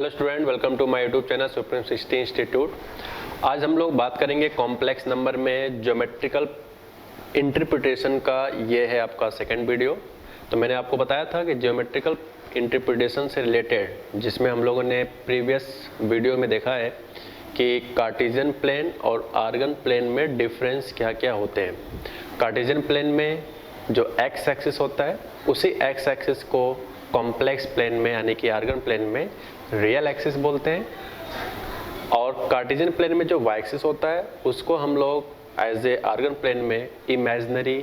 Hello student, welcome to my YouTube channel supreme 60 institute. आज हम लोग बात करेंगे कॉम्प्लेक्स नंबर में ज्योमेट्रिकल इंटरप्रिटेशन का। ये है आपका सेकंड वीडियो। तो मैंने आपको बताया था कि ज्योमेट्रिकल इंटरप्रिटेशन से रिलेटेड, जिसमें हम लोगों ने प्रीवियस वीडियो में देखा है कि कार्टेशियन प्लेन और आर्गन प्लेन में डिफरेंस क्या क्या होते हैं। कार्टेशियन प्लेन में जो एक्स एक्सिस होता है, उसी एक्स एक्सिस को कॉम्प्लेक्स प्लेन में यानी कि आर्गन प्लेन में रियल एक्सिस बोलते हैं, और कार्टेशियन प्लेन में जो वाई एक्सिस होता है उसको हम लोग एज ए आर्गन प्लेन में इमेजिनरी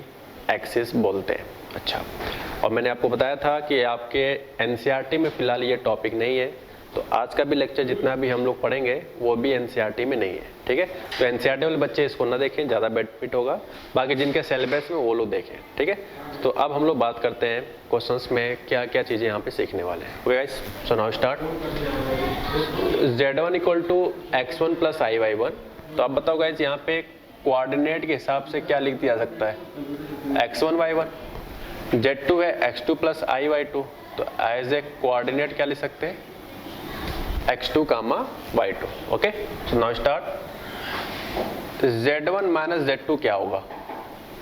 एक्सिस बोलते हैं। अच्छा, और मैंने आपको बताया था कि आपके एनसीईआरटी में फिलहाल ये टॉपिक नहीं है, तो आज का भी लेक्चर जितना भी हम लोग पढ़ेंगे वो भी एनसीईआरटी में नहीं है। ठीक है, तो एनसीईआरटी वाले बच्चे इसको ना देखें, ज़्यादा बेनिफिट होगा। बाकी जिनके सिलेबस में वो लोग देखें। ठीक है, तो अब हम लोग बात करते हैं क्वेश्चंस में क्या क्या चीज़ें यहाँ पे सीखने वाले हैं। Okay guys, so now start. Z1 equal to x1 plus i/y1। तो अब बताओ गाइस, यहाँ पे कोऑर्डिनेट के हिसाब से क्या लिख दिया सकता है? x1 y1। Z2 है x2 प्लस i/y2। तो एज ए कोऑर्डिनेट क्या लिख सकते हैं? x2 कामा y2। ओके, सो now start. Z1 minus Z2 क्या होगा?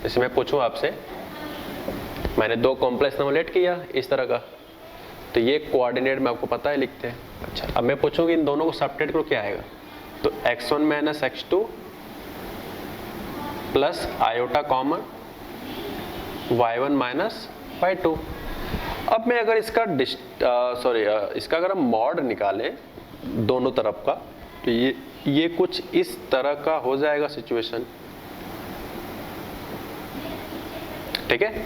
इसमें पूछूं आपसे, मैंने दो कॉम्प्लेक्स नंबर लेट किया इस तरह का, तो ये कोऑर्डिनेट में आपको पता है लिखते हैं। अच्छा, अब मैं पूछूं कि इन दोनों को सब्ट्रैक्ट करो, क्या आएगा? तो x1 minus x2 plus iota common y1 minus y2। अब मैं अगर इसका इसका अगर हम मॉड निकाले दोनों तरफ का, तो ये कुछ इस तरह का हो जाएगा सिचुएशन। ठीक है,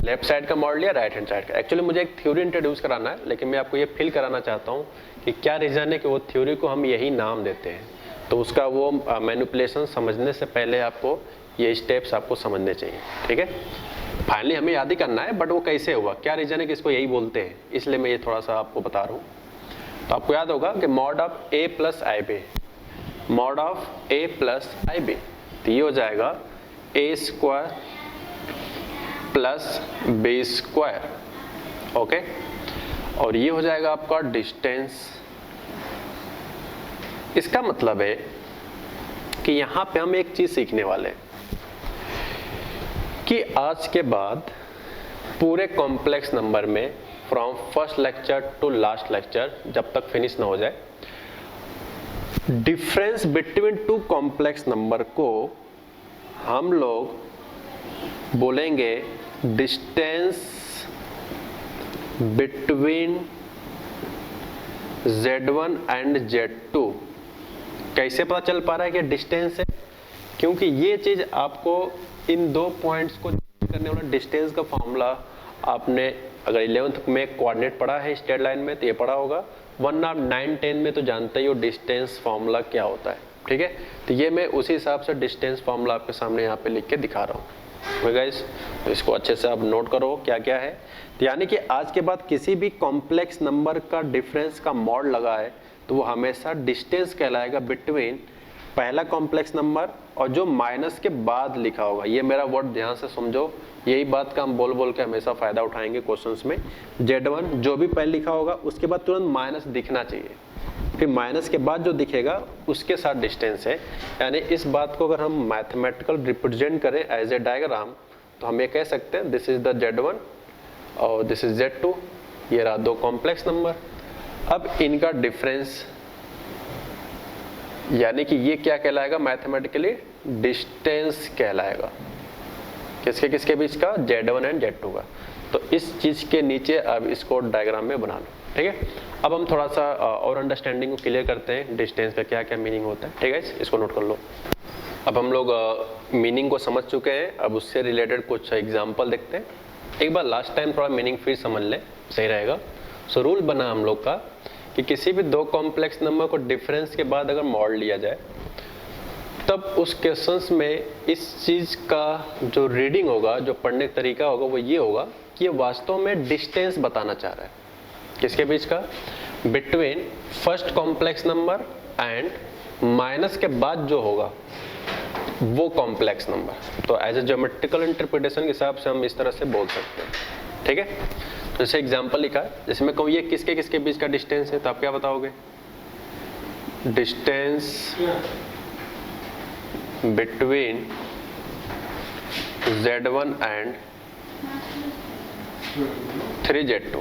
लेफ्ट साइड का मॉड लिया, राइट हैंड साइड का। एक्चुअली मुझे एक थ्योरी इंट्रोड्यूस कराना है, लेकिन मैं आपको ये फील कराना चाहता हूँ कि क्या रीजन है कि वो थ्योरी को हम यही नाम देते हैं। तो उसका वो मैनिपुलेशन समझने से पहले आपको ये स्टेप्स आपको समझने चाहिए। ठीक है, फाइनली हमें याद ही करना है, बट वो कैसे हुआ, क्या रीजन है कि इसको यही बोलते हैं, इसलिए मैं ये थोड़ा सा आपको बता रहा हूँ। तो आपको याद होगा कि mod of a plus i b, mod of a plus i b, तो ये हो जाएगा a square plus b square. Okay, और ये हो जाएगा आपका डिस्टेंस। इसका मतलब है कि यहां पे हम एक चीज सीखने वाले हैं कि आज के बाद पूरे कॉम्प्लेक्स नंबर में from first lecture to last lecture, जब तक फिनिश ना हो जाए, difference between two complex number को हम लोग बोलेंगे distance between Z1 and Z2। कैसे पता चल पा रहा है कि डिस्टेंस है? क्योंकि ये चीज आपको इन दो पॉइंट्स को करने वाला डिस्टेंस का फॉर्मूला आपने अगर 11th में कोऑर्डिनेट पढ़ा है स्ट्रेट लाइन में तो ये पढ़ा होगा, वरना आप 9, 10 में तो जानते ही हो डिस्टेंस फॉर्मूला क्या होता है। ठीक है, तो ये मैं उसी हिसाब से डिस्टेंस फॉर्मूला आपके सामने यहाँ पे लिख के दिखा रहा हूँ। गाइस, तो इसको अच्छे से आप नोट करो क्या क्या है। तो यानी कि आज के बाद किसी भी कॉम्प्लेक्स नंबर का डिफरेंस का मॉड लगा है तो वो हमेशा डिस्टेंस कहलाएगा बिटवीन पहला कॉम्प्लेक्स नंबर और जो माइनस के बाद लिखा होगा। ये मेरा वर्ड ध्यान से समझो, यही बात का हम बोल बोल के हमेशा फायदा उठाएंगे क्वेश्चंस में। Z1 जो भी पहले लिखा होगा उसके बाद तुरंत माइनस दिखना चाहिए, फिर माइनस के बाद जो दिखेगा उसके साथ डिस्टेंस है। यानी इस बात को अगर हम मैथमेटिकल रिप्रेजेंट करें एज ए डायग्राम, तो हम ये कह सकते हैं दिस इज द Z1 और दिस इज Z2। ये रहा दो कॉम्प्लेक्स नंबर। अब इनका डिफरेंस यानी कि ये क्या कहलाएगा मैथमेटिकली? डिस्टेंस कहलाएगा। किसके किसके बीच का? Z1 एंड Z2 का। तो इस चीज के नीचे अब इसको डायग्राम में बना लो। ठीक है, अब हम थोड़ा सा और अंडरस्टैंडिंग को क्लियर करते हैं, डिस्टेंस का क्या क्या मीनिंग होता है। ठीक है, इसको नोट कर लो। अब हम लोग मीनिंग को समझ चुके हैं, अब उससे रिलेटेड कुछ एग्जाम्पल देखते हैं। एक बार लास्ट टाइम थोड़ा मीनिंग फिर समझ ले, सही रहेगा। सो रूल बना हम लोग का कि किसी भी दो कॉम्प्लेक्स नंबर को डिफरेंस के बाद अगर मॉड लिया जाए, तब उस क्वेश्चंस में इस चीज का जो रीडिंग होगा, जो पढ़ने का तरीका होगा, वो ये होगा कि ये वास्तव में डिस्टेंस बताना चाह रहा है। किसके बीच का? Between first complex number and minus के बाद जो होगा वो कॉम्प्लेक्स नंबर। तो एज ए ज्योमेट्रिकल इंटरप्रिटेशन के हिसाब से हम इस तरह से बोल सकते हैं। ठीक है, जैसे एग्जाम्पल लिखा है, जैसे मैं कहूँ ये किसके किसके बीच का डिस्टेंस है, तो आप क्या बताओगे? Distance between Z1 and 3Z2,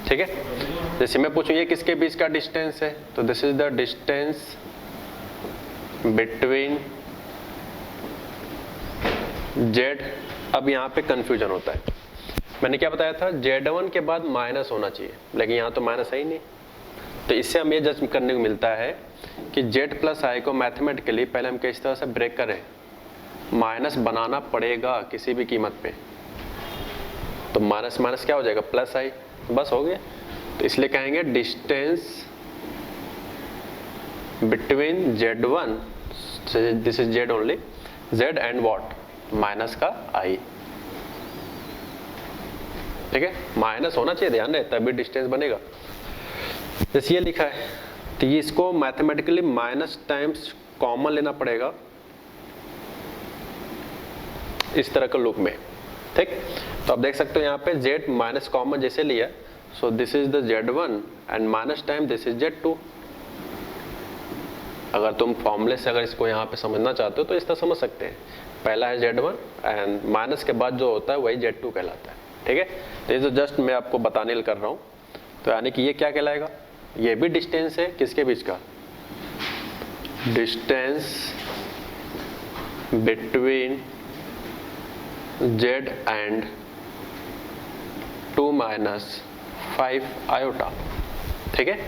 ठीक है। जैसे मैं पूछूं ये किसके बीच का डिस्टेंस है, तो this is the distance between Z। अब यहाँ पे कंफ्यूजन होता है, मैंने क्या बताया था, Z1 के बाद माइनस होना चाहिए, लेकिन यहाँ तो माइनस है ही नहीं। तो इससे हम ये जज करने को मिलता है कि Z प्लस आई को मैथमेटिकली पहले हम किस तरह से ब्रेक करें, माइनस बनाना पड़ेगा किसी भी कीमत पे। तो माइनस माइनस क्या हो जाएगा, प्लस आई, बस हो गया। तो इसलिए कहेंगे distance between Z1, this is Z only, Z and what, minus का आई, ठीक है। माइनस होना चाहिए, ध्यान रहे, तभी डिस्टेंस बनेगा। जैसे ये लिखा है, तो ये इसको मैथमेटिकली माइनस टाइम्स कॉमन लेना पड़ेगा इस तरह के लूप में, ठीक। तो आप देख सकते हो यहाँ पे Z माइनस कॉमन जैसे लिया, सो this is the Z1 and minus time this is Z2। अगर तुम फॉर्मूले से अगर इसको यहाँ पे समझना चाहते हो तो इस तरह समझ सकते हैं, पहला है Z1 एंड माइनस के बाद जो होता है वही Z2 कहलाता है, ठीक है। तो ये तो जस्ट मैं आपको बताने के लिए कर रहा हूँ। तो यानी कि ये क्या कहलाएगा, ये भी डिस्टेंस है किसके बीच का, distance between Z and 2 minus 5 iota, ठीक है।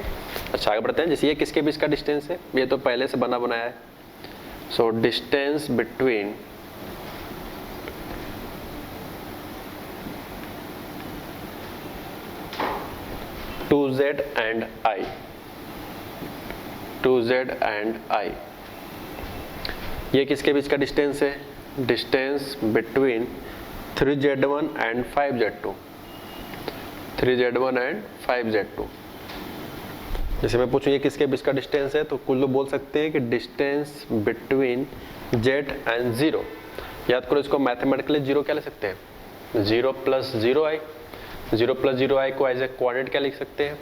अच्छा आगे बढ़ते हैं। जैसे ये किसके बीच का डिस्टेंस है, ये तो पहले से बना बनाया है, so distance between Z and I, 2Z and I, ये किसके बीच का डिस्टेंस है, distance between 3Z1 and 5Z2, 3Z1 and 5Z2। जैसे मैं पूछूं ये किसके बीच का डिस्टेंस है, तो कुछ लोग बोल सकते हैं कि डिस्टेंस बिटवीन Z एंड 0। याद करो इसको मैथमेटिकली 0 क्या ले सकते हैं, 0 प्लस 0i, 0 प्लस 0i को एज ए कोऑर्डिनेट क्या लिख सकते हैं,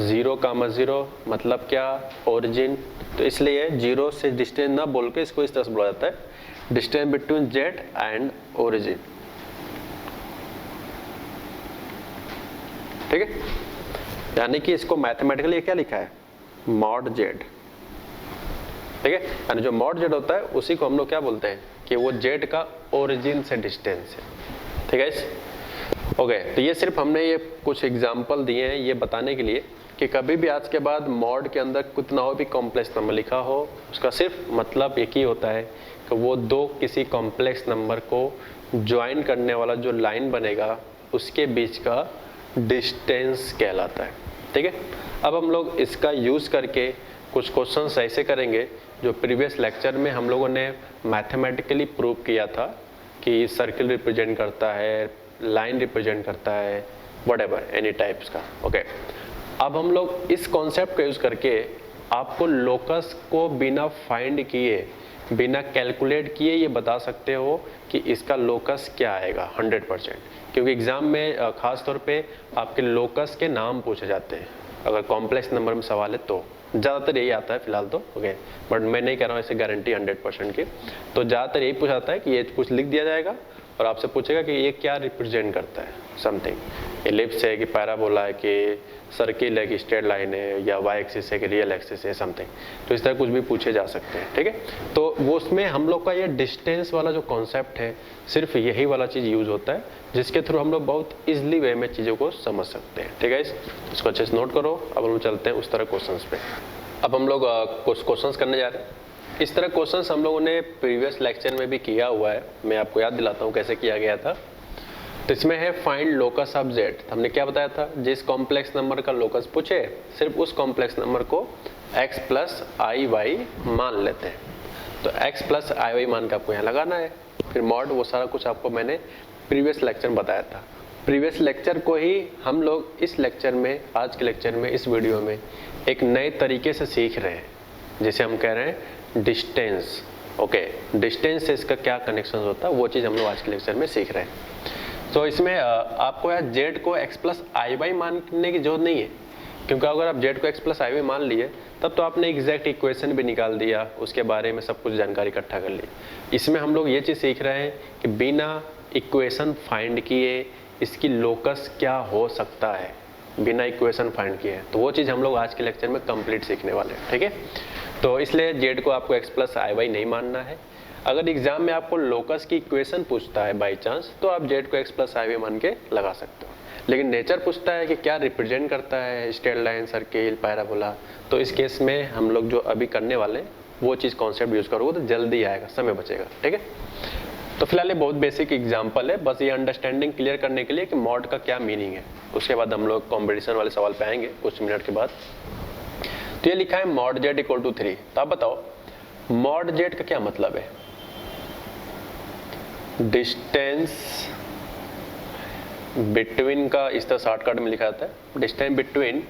0,0 मतलब क्या, ओरिजिन। तो इसलिए 0 से डिस्टेंस ना बोल के इसको इस तरह से बोला जाता है, distance between Z and origin, ठीक है। यानी कि इसको मैथमेटिकली क्या लिखा है, मॉड Z, ठीक है। यानी जो मॉड Z होता है उसी को हम लोग क्या बोलते हैं कि वो Z का ओरिजिन से डिस्टेंस है, ठीक है। ओके, तो ये सिर्फ हमने ये कुछ एग्जाम्पल दिए हैं ये बताने के लिए कि कभी भी आज के बाद मॉड के अंदर कितना हो भी कॉम्प्लेक्स नंबर लिखा हो, उसका सिर्फ मतलब एक ही होता है कि वो दो किसी कॉम्प्लेक्स नंबर को ज्वाइन करने वाला जो लाइन बनेगा उसके बीच का डिस्टेंस कहलाता है, ठीक है। अब हम लोग इसका यूज़ करके कुछ क्वेश्चंस ऐसे करेंगे जो प्रीवियस लेक्चर में हम लोगों ने मैथमेटिकली प्रूव किया था कि सर्किल रिप्रेजेंट करता है, लाइन रिप्रेजेंट करता है, व्हाटएवर एनी टाइप्स का, ओके। अब हम लोग इस कॉन्सेप्ट का यूज़ करके आपको लोकस को बिना फाइंड किए, बिना कैलकुलेट किए ये बता सकते हो कि इसका लोकस क्या आएगा 100%, क्योंकि एग्जाम में खास तौर पे आपके लोकस के नाम पूछे जाते हैं। अगर कॉम्प्लेक्स नंबर में सवाल है तो ज़्यादातर यही आता है फिलहाल तो, ओके। बट मैं नहीं कह रहा हूँ ऐसे गारंटी 100% की, तो ज़्यादातर यही पूछा जाता है कि ये कुछ लिख दिया जाएगा और आपसे पूछेगा कि ये क्या रिप्रेजेंट करता है, समथिंग, एलिप्स है कि पैराबोला है कि सर्किल है कि स्ट्रेट लाइन है या वाई एक्सिस है कि रियल एक्सिस है, समथिंग। तो इस तरह कुछ भी पूछे जा सकते हैं, ठीक है। तो वो उसमें हम लोग का ये डिस्टेंस वाला जो कॉन्सेप्ट है सिर्फ यही वाला चीज़ यूज होता है, जिसके थ्रू हम लोग बहुत ईजिली वे में चीज़ों को समझ सकते हैं, ठीक है। इसको अच्छे से नोट करो। अब हम चलते हैं उस तरह क्वेश्चंस पे। अब हम लोग कुछ क्वेश्चंस करने जा रहे हैं। इस तरह क्वेश्चंस हम लोगों ने प्रीवियस लेक्चर में भी किया हुआ है, मैं आपको याद दिलाता हूँ कैसे किया गया था। तो इसमें है फाइंड लोकस ऑफ Z। हमने क्या बताया था, जिस कॉम्प्लेक्स नंबर का लोकस पूछे सिर्फ उस कॉम्प्लेक्स नंबर को x प्लस आई वाई मान लेते हैं। तो x प्लस आई वाई मान के आपको यहाँ लगाना है, फिर मॉड, वो सारा कुछ आपको मैंने प्रीवियस लेक्चर में बताया था। प्रीवियस लेक्चर को ही हम लोग इस लेक्चर में, आज के लेक्चर में, इस वीडियो में एक नए तरीके से सीख रहे हैं, जिसे हम कह रहे हैं डिस्टेंस, ओके। डिस्टेंस से इसका क्या कनेक्शन होता है वो चीज़ हम लोग आज के लेक्चर में सीख रहे हैं। तो इसमें आपको यार जेड को एक्स प्लस आई वाई मानने की जरूरत नहीं है, क्योंकि अगर आप जेड को एक्स प्लस आई वाई मान लिए तब तो आपने एग्जैक्ट इक्वेशन भी निकाल दिया, उसके बारे में सब कुछ जानकारी इकट्ठा कर ली। इसमें हम लोग ये चीज़ सीख रहे हैं कि बिना इक्वेशन फाइंड किए इसकी लोकस क्या हो सकता है, बिना इक्वेशन फाइंड किए। तो वो चीज़ हम लोग आज के लेक्चर में कंप्लीट सीखने वाले हैं, ठीक है। तो इसलिए जेड को आपको एक्स प्लस आई वाई नहीं मानना है। अगर एग्जाम में आपको लोकस की इक्वेशन पूछता है बाई चांस, तो आप जेड को एक्स प्लस आई वाई मान के लगा सकते हो। लेकिन नेचर पूछता है कि क्या रिप्रेजेंट करता है स्ट्रेट लाइन, सर्किल, पैराबोला, तो इस केस में हम लोग जो अभी करने वाले हैं वो चीज़ कॉन्सेप्ट यूज़ करोगे तो जल्दी आएगा, समय बचेगा, ठीक है। तो फिलहाल ये बहुत बेसिक एग्जाम्पल है, बस ये अंडरस्टैंडिंग क्लियर करने के लिए कि मॉड का क्या मीनिंग है। उसके बाद हम लोग कॉम्पिटिशन वाले सवाल पे आएंगे कुछ मिनट के बाद। तो ये लिखा है मॉड जेड इक्वल टू 3। तो आप बताओ मॉड जेड का क्या मतलब है? डिस्टेंस बिटवीन का इस तरह शॉर्टकट में लिखा जाता है, distance between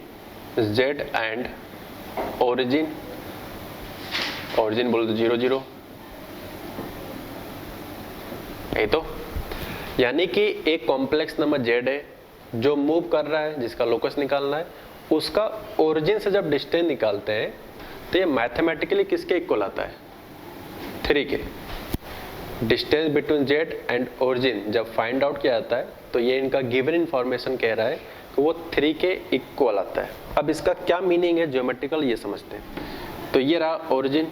Z and origin, origin बोल दो 0 0, यही तो। यानी कि एक कॉम्प्लेक्स नंबर जेड है जो मूव कर रहा है, जिसका लोकस निकालना है, उसका ओरिजिन से जब डिस्टेंस निकालते हैं तो ये मैथमेटिकली किसके इक्वल आता है? 3 के। Distance between Z and origin जब फाइंड आउट किया जाता है तो ये इनका गिवन इंफॉर्मेशन कह रहा है कि वो 3 के इक्वल आता है। अब इसका क्या मीनिंग है ज्योमेट्रिकल ये समझते हैं। तो ये रहा ओरिजिन,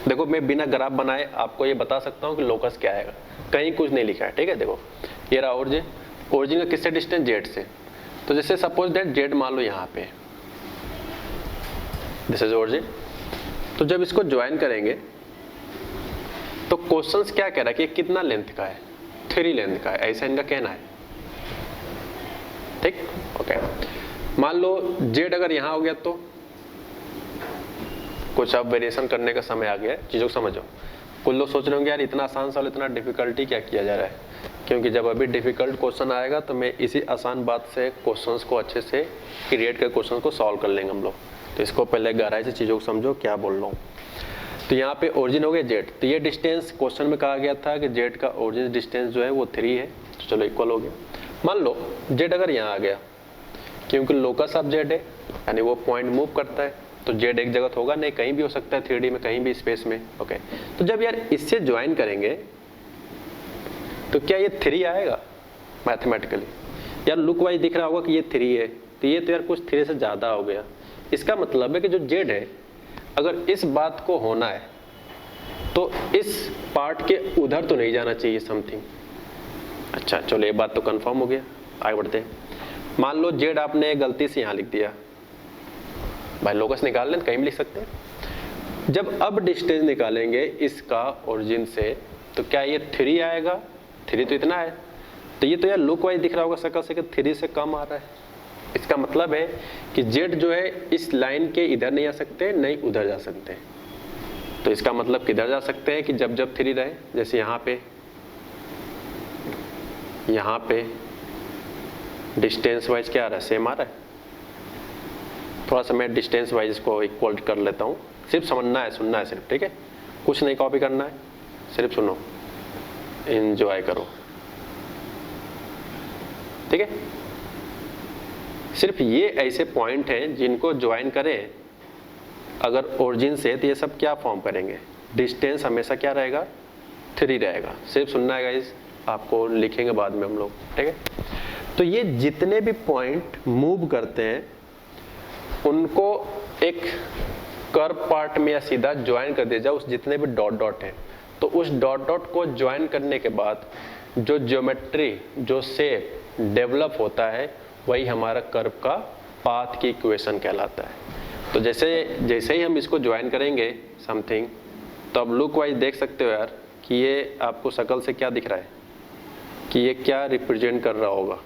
देखो मैं बिना ग्राफ बनाए आपको ये बता सकता हूँ कि लोकस क्या आएगा, कहीं कुछ नहीं लिखा है, ठीक है। देखो ये रहा ओरिजिन, ओरिजिन का किससे डिस्टेंस? जेड से। तो जैसे सपोज दैट जेड मान लो यहाँ पे, दिस इज ओरिजिन। तो जब इसको ज्वाइन करेंगे तो क्वेश्चंस क्या कह रहा है कि कितना लेंथ का है? 3 लेंथ का है, ऐसा इनका कहना है, ठीक, ओके। मान लो जेड अगर यहाँ हो गया तो कुछ अब वेरिएशन करने का समय आ गया है, चीज़ों को समझो। कुछ लोग सोच रहे होंगे यार इतना आसान सवाल, इतना डिफिकल्टी क्या किया जा रहा है, क्योंकि जब अभी डिफिकल्ट क्वेश्चन आएगा तो मैं इसी आसान बात से क्वेश्चंस को अच्छे से क्रिएट कर क्वेश्चन को सॉल्व कर लेंगे हम लोग। तो इसको पहले गहराई से चीज़ों को समझो क्या बोल रहा हूँ। तो यहाँ पे ओरिजिन हो गया जेड, तो ये डिस्टेंस क्वेश्चन में कहा गया था कि जेड का ओरिजिन डिस्टेंस जो है वो 3 है, तो चलो इक्वल हो गया। मान लो जेड अगर यहाँ आ गया, क्योंकि लोकस ऑफ जेड है यानी वो पॉइंट मूव करता है, तो जेड एक जगह होगा नहीं, कहीं भी हो सकता है 3D में, कहीं भी स्पेस में, ओके। तो जब यार इससे ज्वाइन करेंगे तो क्या ये 3 आएगा मैथमेटिकली? यार लुक वाइज दिख रहा होगा कि ये 3 है, तो ये तो यार कुछ 3 से ज़्यादा हो गया। इसका मतलब है कि जो जेड है अगर इस बात को होना है तो इस पार्ट के उधर तो नहीं जाना चाहिए समथिंग। अच्छा चलो ये बात तो कंफर्म हो गया, आगे बढ़ते हैं। मान लो जेड आपने गलती से यहाँ लिख दिया, भाई लोकस निकाल लें कहीं भी लिख सकते हैं। जब अब डिस्टेंस निकालेंगे इसका ओरिजिन से तो क्या ये 3 आएगा? 3 तो इतना है, तो ये तो यार लुक वाइज दिख रहा होगा शक्ल से कि 3 से कम आ रहा है। इसका मतलब है कि जेड जो है इस लाइन के इधर नहीं आ सकते, नहीं उधर जा सकते। तो इसका मतलब किधर जा सकते हैं कि जब जब 3 रहे, जैसे यहाँ पे डिस्टेंस वाइज क्या आ रहा है? सेम आ रहा है। थोड़ा सा मैं डिस्टेंस वाइज इसको इक्वल कर लेता हूँ, सिर्फ समझना है, सुनना है सिर्फ, ठीक है, कुछ नहीं कॉपी करना है, सिर्फ सुनो, एंजॉय करो, ठीक है। सिर्फ ये ऐसे पॉइंट हैं जिनको ज्वाइन करें अगर ओरिजिन से, तो ये सब क्या फॉर्म करेंगे? डिस्टेंस हमेशा क्या रहेगा? 3 रहेगा। सिर्फ सुनना है गाइस, आपको लिखेंगे बाद में हम लोग, ठीक है। तो ये जितने भी पॉइंट मूव करते हैं उनको एक कर्व पार्ट में या सीधा ज्वाइन कर दिया जाए, उस जितने भी डॉट डॉट हैं, तो उस डॉट डॉट को ज्वाइन करने के बाद जो ज्योमेट्री, जो शेप डेवलप होता है वही हमारा कर्व का पाथ की इक्वेशन कहलाता है। तो जैसे ही हम इसको ज्वाइन करेंगे समथिंग, तो अब लुक वाइज देख सकते हो यार कि ये आपको शक्ल से क्या दिख रहा है कि ये क्या रिप्रेजेंट कर रहा होगा।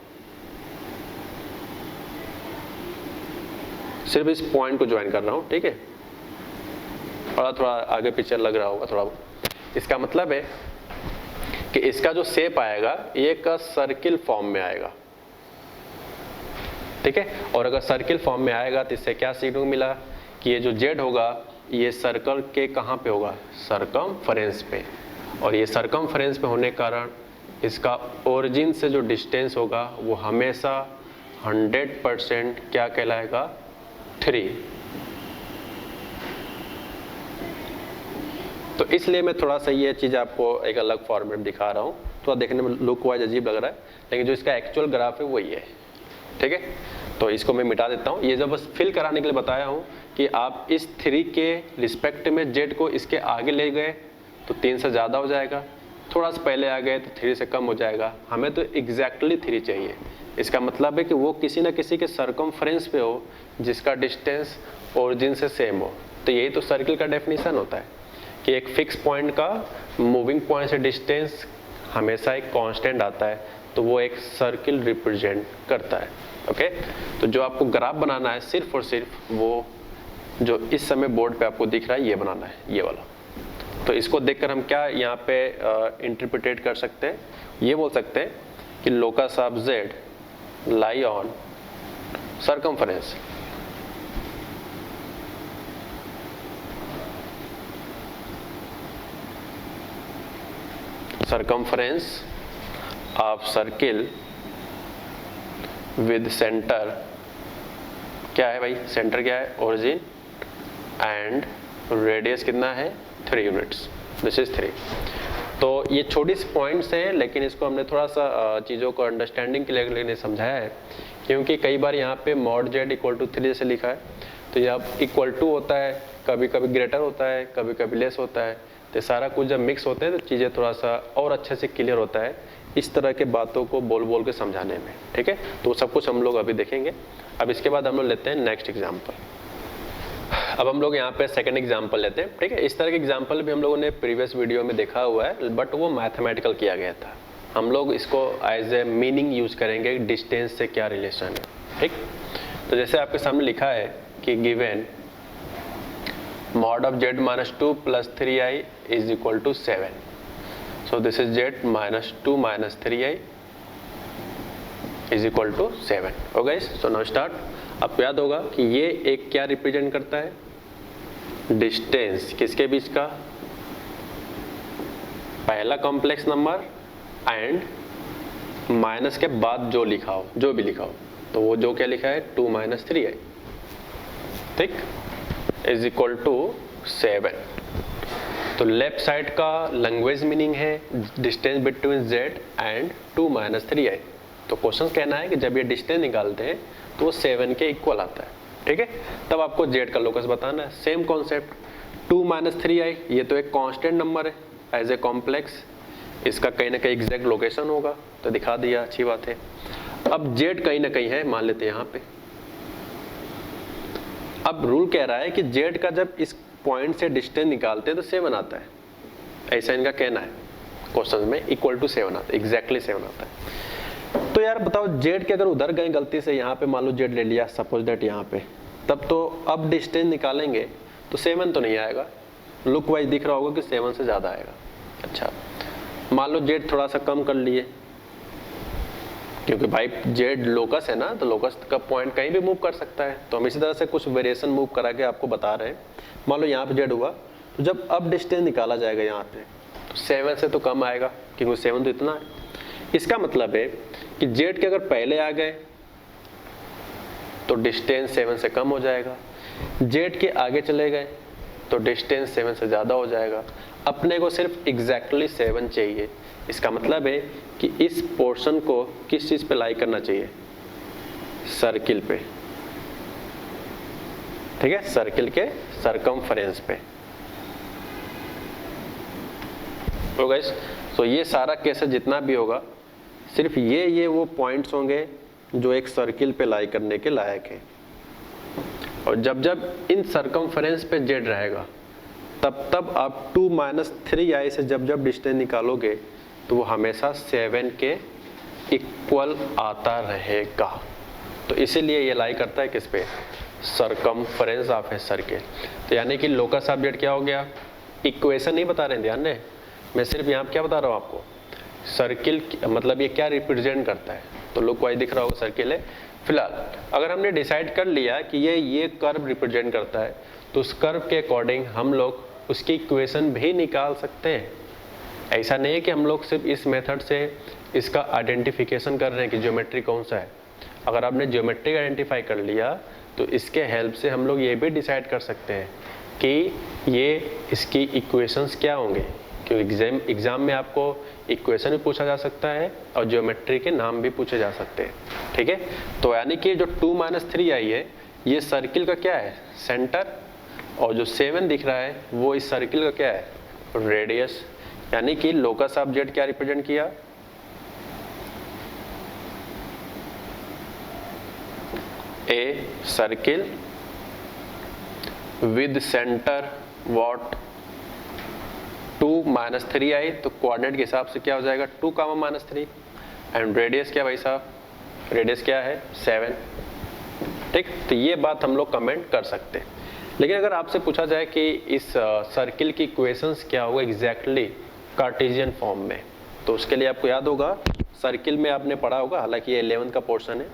सिर्फ इस पॉइंट को ज्वाइन कर रहा हूँ, ठीक है, थोड़ा आगे पीछे लग रहा होगा थोड़ा। इसका मतलब है कि इसका जो शेप आएगा ये का सर्किल फॉर्म में आएगा, ठीक है। और अगर सर्किल फॉर्म में आएगा तो इससे क्या सीखने को मिला कि ये जो जेड होगा ये सर्कल के कहाँ पे होगा? सरकमफेरेंस पे। और ये सरकमफेरेंस पे होने के कारण इसका ओरिजिन से जो डिस्टेंस होगा वो हमेशा 100% क्या कहलाएगा, 3। तो इसलिए मैं थोड़ा सा ये चीज़ आपको एक अलग फॉर्मेट दिखा रहा हूँ, थोड़ा देखने में लुक वाइज अजीब लग रहा है, लेकिन जो इसका एक्चुअल ग्राफ है वही है, ठीक है। तो इसको मैं मिटा देता हूँ, ये जब बस फिल कराने के लिए बताया हूँ कि आप इस 3 के रिस्पेक्ट में जेड को इसके आगे ले गए तो 3 से ज़्यादा हो जाएगा, थोड़ा सा पहले आ गए तो 3 से कम हो जाएगा, हमें तो एग्जैक्टली 3 चाहिए। इसका मतलब है कि वो किसी न किसी के सरकमफ्रेंस पे हो जिसका डिस्टेंस ओरिजिन से सेम हो। तो यही तो सर्किल का डेफिनेशन होता है कि एक फिक्स पॉइंट का मूविंग पॉइंट से डिस्टेंस हमेशा एक कांस्टेंट आता है, तो वो एक सर्किल रिप्रेजेंट करता है। ओके, तो जो आपको ग्राफ बनाना है सिर्फ और सिर्फ वो जो इस समय बोर्ड पे आपको दिख रहा है ये बनाना है, ये वाला। तो इसको देखकर हम क्या यहाँ पे इंटरप्रिटेट कर सकते हैं, ये बोल सकते हैं कि locus of Z lie on circumference. circumference of circle with center, क्या है भाई, सेंटर क्या है, ओरिजिन, एंड रेडियस कितना है, 3 यूनिट्स, दिस इज 3। तो ये छोटी सी पॉइंट्स हैं, लेकिन इसको हमने थोड़ा सा चीज़ों को अंडरस्टैंडिंग के लिए समझाया है, क्योंकि कई बार यहाँ पे मॉड जेड इक्वल टू 3 जैसे लिखा है, तो यहाँ इक्वल टू होता है, कभी कभी ग्रेटर होता है, कभी कभी लेस होता है, तो सारा कुछ जब मिक्स होते हैं तो चीज़ें थोड़ा सा और अच्छे से क्लियर होता है इस तरह के बातों को बोल बोल के समझाने में, ठीक है। तो सब कुछ हम लोग अभी देखेंगे। अब इसके बाद हम लोग लेते हैं नेक्स्ट एग्जाम्पल। अब हम लोग यहाँ पे सेकंड एग्जाम्पल लेते हैं, ठीक है। इस तरह के एग्जाम्पल भी हम लोगों ने प्रीवियस वीडियो में देखा हुआ है, बट वो मैथमेटिकल किया गया था। हम लोग इसको एज ए मीनिंग यूज करेंगे, डिस्टेंस से क्या रिलेशन है, ठीक। तो जैसे आपके सामने लिखा है कि given mod of z minus 2 plus 3i is equal to 7. So this is z minus 2 minus 3i is equal to 7. Okay, so now start. आपको याद होगा कि ये एक क्या रिप्रेजेंट करता है, डिस्टेंस किसके बीच का, पहला कॉम्प्लेक्स नंबर एंड माइनस के बाद जो लिखा हो, जो भी लिखा हो, तो वो जो क्या लिखा है 2 माइनस 3i, ठीक, इज इक्वल टू 7। तो लेफ्ट साइड का लैंग्वेज मीनिंग है distance between z and 2 minus 3i। तो क्वेश्चन कहना है कि जब ये डिस्टेंस निकालते हैं तो वो 7 के इक्वल आता है, ठीक है। तब आपको z का लोकस बताना है, सेम कॉन्सेप्ट, 2 माइनस 3i, ये तो एक कांस्टेंट नंबर है एज ए कॉम्प्लेक्स, इसका कहीं ना कहीं एग्जैक्ट लोकेशन होगा, तो दिखा दिया, अच्छी बात है। अब z कहीं ना कहीं है, मान लेते हैं यहाँ पे। अब रूल कह रहा है कि z का जब इस पॉइंट से डिस्टेंस निकालते हैं तो 7 आता है, ऐसा इनका कहना है क्वेश्चन में, इक्वल टू 7 आता है, एग्जैक्टली 7 आता है। तो यार बताओ z के अगर उधर गए गलती से, यहाँ पे मान लो z ले लिया सपोज दैट यहाँ पे, तब तो अब डिस्टेंस निकालेंगे तो 7 तो नहीं आएगा, लुक वाइज दिख रहा होगा कि 7 से ज़्यादा आएगा। अच्छा, मान लो z थोड़ा सा कम कर लिए, क्योंकि भाई जेड लोकस है ना, तो लोकस का पॉइंट कहीं भी मूव कर सकता है, तो हम इसी तरह से कुछ वेरिएशन मूव करा के आपको बता रहे हैं। मान लो यहाँ पे जेड हुआ, तो जब अब डिस्टेंस निकाला जाएगा यहाँ पे तो 7 से तो कम आएगा, क्योंकि 7 तो इतना है। इसका मतलब है कि जेड के अगर पहले आ गए तो डिस्टेंस 7 से कम हो जाएगा, जेड के आगे चले गए तो डिस्टेंस 7 से ज़्यादा हो जाएगा। अपने को सिर्फ एग्जैक्टली 7 चाहिए। इसका मतलब है कि इस पोर्शन को किस चीज़ पे लाई करना चाहिए, सर्किल पे, ठीक है, सर्किल के सरकमफरेंस पे। तो गाइस, तो ये सारा केस जितना भी होगा, सिर्फ ये वो पॉइंट्स होंगे जो एक सर्किल पे लाई करने के लायक है। और जब जब इन सरकमफरेंस पे जेड रहेगा, तब तब आप 2 माइनस 3i से जब जब डिस्टेंस निकालोगे तो वो हमेशा 7 के इक्वल आता रहेगा। तो इसीलिए ये लाई करता है किस पे, सरकमफरेंस ऑफ ए सर्किल। तो यानी कि लोकस ऑफ जेड क्या हो गया, इक्वेशन नहीं बता रहे हैं, ध्यान दें, मैं सिर्फ यहाँ क्या बता रहा हूँ आपको, सर्किल मतलब ये क्या रिप्रेजेंट करता है। तो लुक वाइज दिख रहा होगा सर्किल है। फिलहाल अगर हमने डिसाइड कर लिया कि ये कर्व रिप्रेजेंट करता है, तो उस कर्व के अकॉर्डिंग हम लोग उसकी इक्वेशन भी निकाल सकते हैं। ऐसा नहीं है कि हम लोग सिर्फ इस मेथड से इसका आइडेंटिफिकेशन कर रहे हैं कि ज्योमेट्री कौन सा है। अगर आपने ज्योमेट्री आइडेंटिफाई कर लिया तो इसके हेल्प से हम लोग ये भी डिसाइड कर सकते हैं कि ये इसकी इक्वेशंस क्या होंगे, क्योंकि एग्जाम में आपको इक्वेशन भी पूछा जा सकता है और ज्योमेट्री के नाम भी पूछे जा सकते हैं। ठीक है, तो यानी कि जो 2 - 3 आई है ये सर्किल का क्या है, सेंटर, और जो 7 दिख रहा है वो इस सर्किल का क्या है, रेडियस। यानी कि लोकस ऑफ जेड क्या रिप्रेजेंट किया, a circle with centre what 2 - 3 आई, तो कोऑर्डिनेट के हिसाब से क्या हो जाएगा 2, -3, एंड रेडियस क्या भाई साहब, रेडियस क्या है 7। ठीक, तो ये बात हम लोग कमेंट कर सकते हैं। लेकिन अगर आपसे पूछा जाए कि इस सर्किल की इक्वेशंस क्या होगा एग्जैक्टली कार्टेशियन फॉर्म में, तो उसके लिए आपको याद होगा सर्किल में आपने पढ़ा होगा, हालांकि ये 11th का पोर्शन है,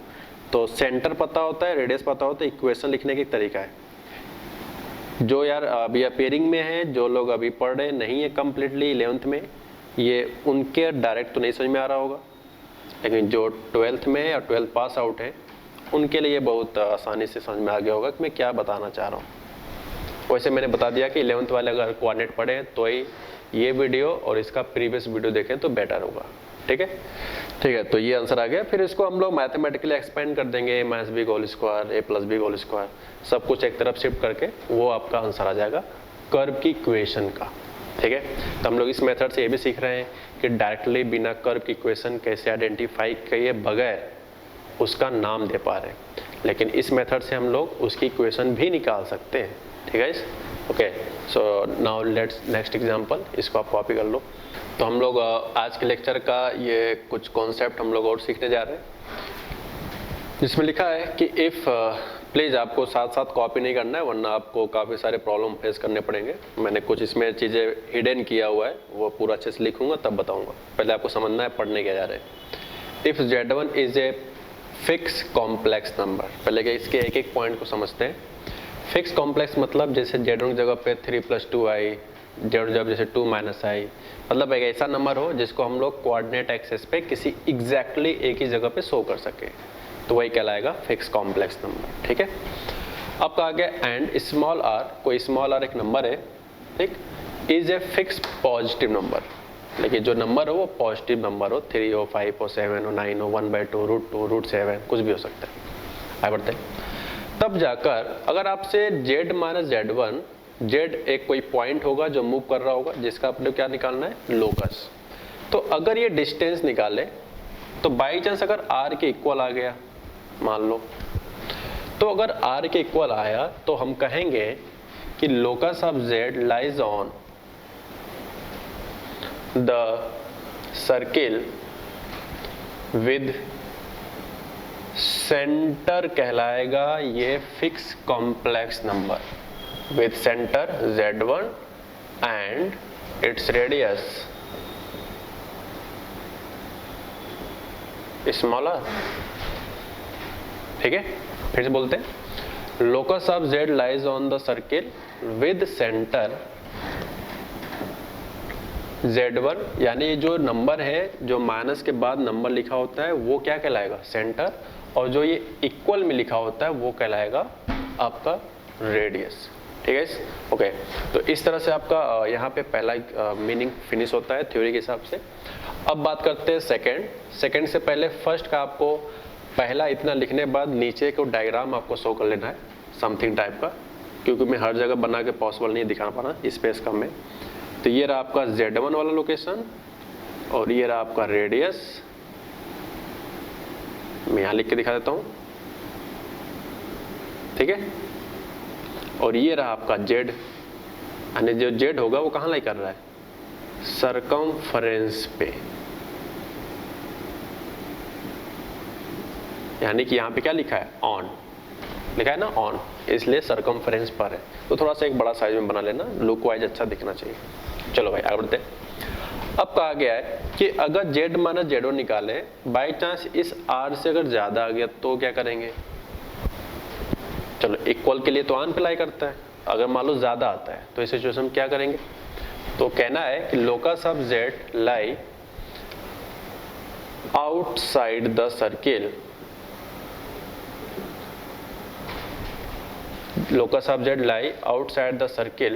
तो सेंटर पता होता है, रेडियस पता होता है, इक्वेशन लिखने की तरीका है। जो यार अभी अपेयरिंग में है, जो लोग अभी पढ़ रहे नहीं है कम्प्लीटली 11th में, ये उनके डायरेक्ट तो नहीं समझ में आ रहा होगा, लेकिन जो 12th में और 12th पास आउट है उनके लिए बहुत आसानी से समझ में आ गया होगा कि मैं क्या बताना चाह रहा हूँ। वैसे मैंने बता दिया कि 11th वाले अगर कोऑर्डिनेट पढ़े तो ही ये वीडियो और इसका प्रीवियस वीडियो देखें तो बेटर होगा। ठीक है, ठीक है, तो ये आंसर आ गया। फिर इसको हम लोग मैथमेटिकली एक्सपेंड कर देंगे, (b whole square, a + b whole square, सब कुछ एक तरफ शिफ्ट करके वो आपका आंसर आ जाएगा कर्व की इक्वेशन का। ठीक है, तो हम लोग इस मेथड से ये भी सीख रहे हैं कि डायरेक्टली बिना कर्व की इक्वेशन कैसे आइडेंटिफाई किए बगैर उसका नाम दे पा रहे हैं, लेकिन इस मेथड से हम लोग उसकी इक्वेशन भी निकाल सकते हैं। ठीक है, okay, so now let's next example, इसको आप कॉपी कर लो। तो हम लोग आज के लेक्चर का ये कुछ कॉन्सेप्ट हम लोग और सीखने जा रहे हैं, जिसमें लिखा है कि इफ़ प्लीज़ आपको साथ साथ कॉपी नहीं करना है वरना आपको काफ़ी सारे प्रॉब्लम फेस करने पड़ेंगे। मैंने कुछ इसमें चीज़ें हिडन किया हुआ है, वो पूरा अच्छे से लिखूंगा तब बताऊंगा, पहले आपको समझना है पढ़ने क्या जा रहे हैं। If Z1 is a fix complex number, पहले कि इसके एक एक पॉइंट को समझते हैं। फिक्स कॉम्प्लेक्स मतलब जैसे Z1 की जगह पे 3 + 2 आई, Z जब जैसे 2 - आई, मतलब एक ऐसा नंबर हो जिसको हम लोग कोऑर्डिनेट एक्सेस पे किसी एग्जैक्टली एक ही जगह पे शो कर सके, तो वही कहलाएगा फिक्स कॉम्प्लेक्स नंबर। ठीक है, अब कहा गया एंड स्मॉल r, कोई स्मॉल r एक नंबर है, ठीक, is a fix positive number, लेकिन जो नंबर हो वो पॉजिटिव नंबर हो, 3 हो, 5 हो, 7 हो, 9 हो, 1/2, √2, √7, कुछ भी हो सकता है। आगे बढ़ते हैं, तब जाकर अगर आपसे Z - Z1, Z एक कोई पॉइंट होगा जो मूव कर रहा होगा, जिसका आपने क्या निकालना है, लोकस। तो अगर ये डिस्टेंस निकाले तो बाई चांस अगर r के इक्वल आ गया मान लो, तो अगर r के इक्वल आया तो हम कहेंगे कि locus of Z lies on the circle with centre, कहलाएगा ये fix complex number with centre Z1 and its radius smaller. ठीक है, फिर से बोलते हैं, locus of Z lies on the circle with centre Z1, यानी जो नंबर है जो माइनस के बाद नंबर लिखा होता है वो क्या कहलाएगा, सेंटर, और जो ये इक्वल में लिखा होता है वो कहलाएगा आपका रेडियस। ठीक है, ओके, तो इस तरह से आपका यहाँ पे पहला मीनिंग फिनिश होता है थ्योरी के हिसाब से। अब बात करते हैं सेकंड से पहले फर्स्ट का आपको पहला इतना लिखने बाद नीचे को डायग्राम आपको शो कर लेना है समथिंग टाइप का, क्योंकि मैं हर जगह बना के पॉसिबल नहीं दिखा पा रहा, स्पेस कम है। तो ये रहा आपका Z1 वाला लोकेशन और ये रहा आपका रेडियस, मैं यहाँ लिख के दिखा देता हूँ। ठीक है, और ये रहा आपका Z, यानी जो Z होगा वो कहाँ लाई कर रहा है, सरकमफरेंस पे, यानी कि यहाँ पे क्या लिखा है, ऑन लिखा है ना, ऑन, इसलिए सरकमफरेंस पर है। तो थोड़ा सा एक बड़ा साइज में बना लेना, लुक वाइज अच्छा दिखना चाहिए। चलो भाई आगे बढ़ते हैं। अब कहा गया है कि अगर Z - Z1 निकाले, बाई चांस इस R से अगर ज्यादा आ गया तो क्या करेंगे, चलो इक्वल के लिए तो ऑन अप्लाई करता है, अगर मान लो ज्यादा आता है तो इस सिचुएशन में क्या करेंगे, तो कहना है कि locus of z lie outside the circle, locus of z lie outside the circle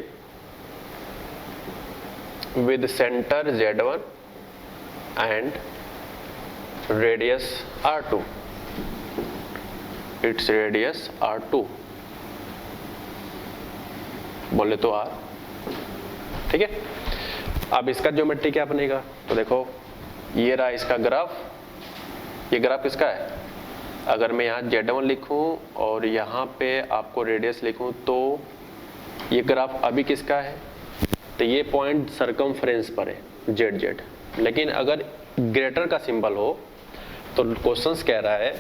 with center z1 and radius r2, its radius r2 बोले तो r, ठीक है। अब इसका ज्योमेट्री क्या बनेगा, तो देखो ये रहा इसका ग्राफ, ये ग्राफ किसका है, अगर मैं यहाँ Z1 लिखूं और यहाँ पे आपको रेडियस लिखूं तो ये ग्राफ अभी किसका है, तो ये पॉइंट सरकमफ्रेंस पर है ZZ। लेकिन अगर ग्रेटर का सिंबल हो तो क्वेश्चंस कह रहा है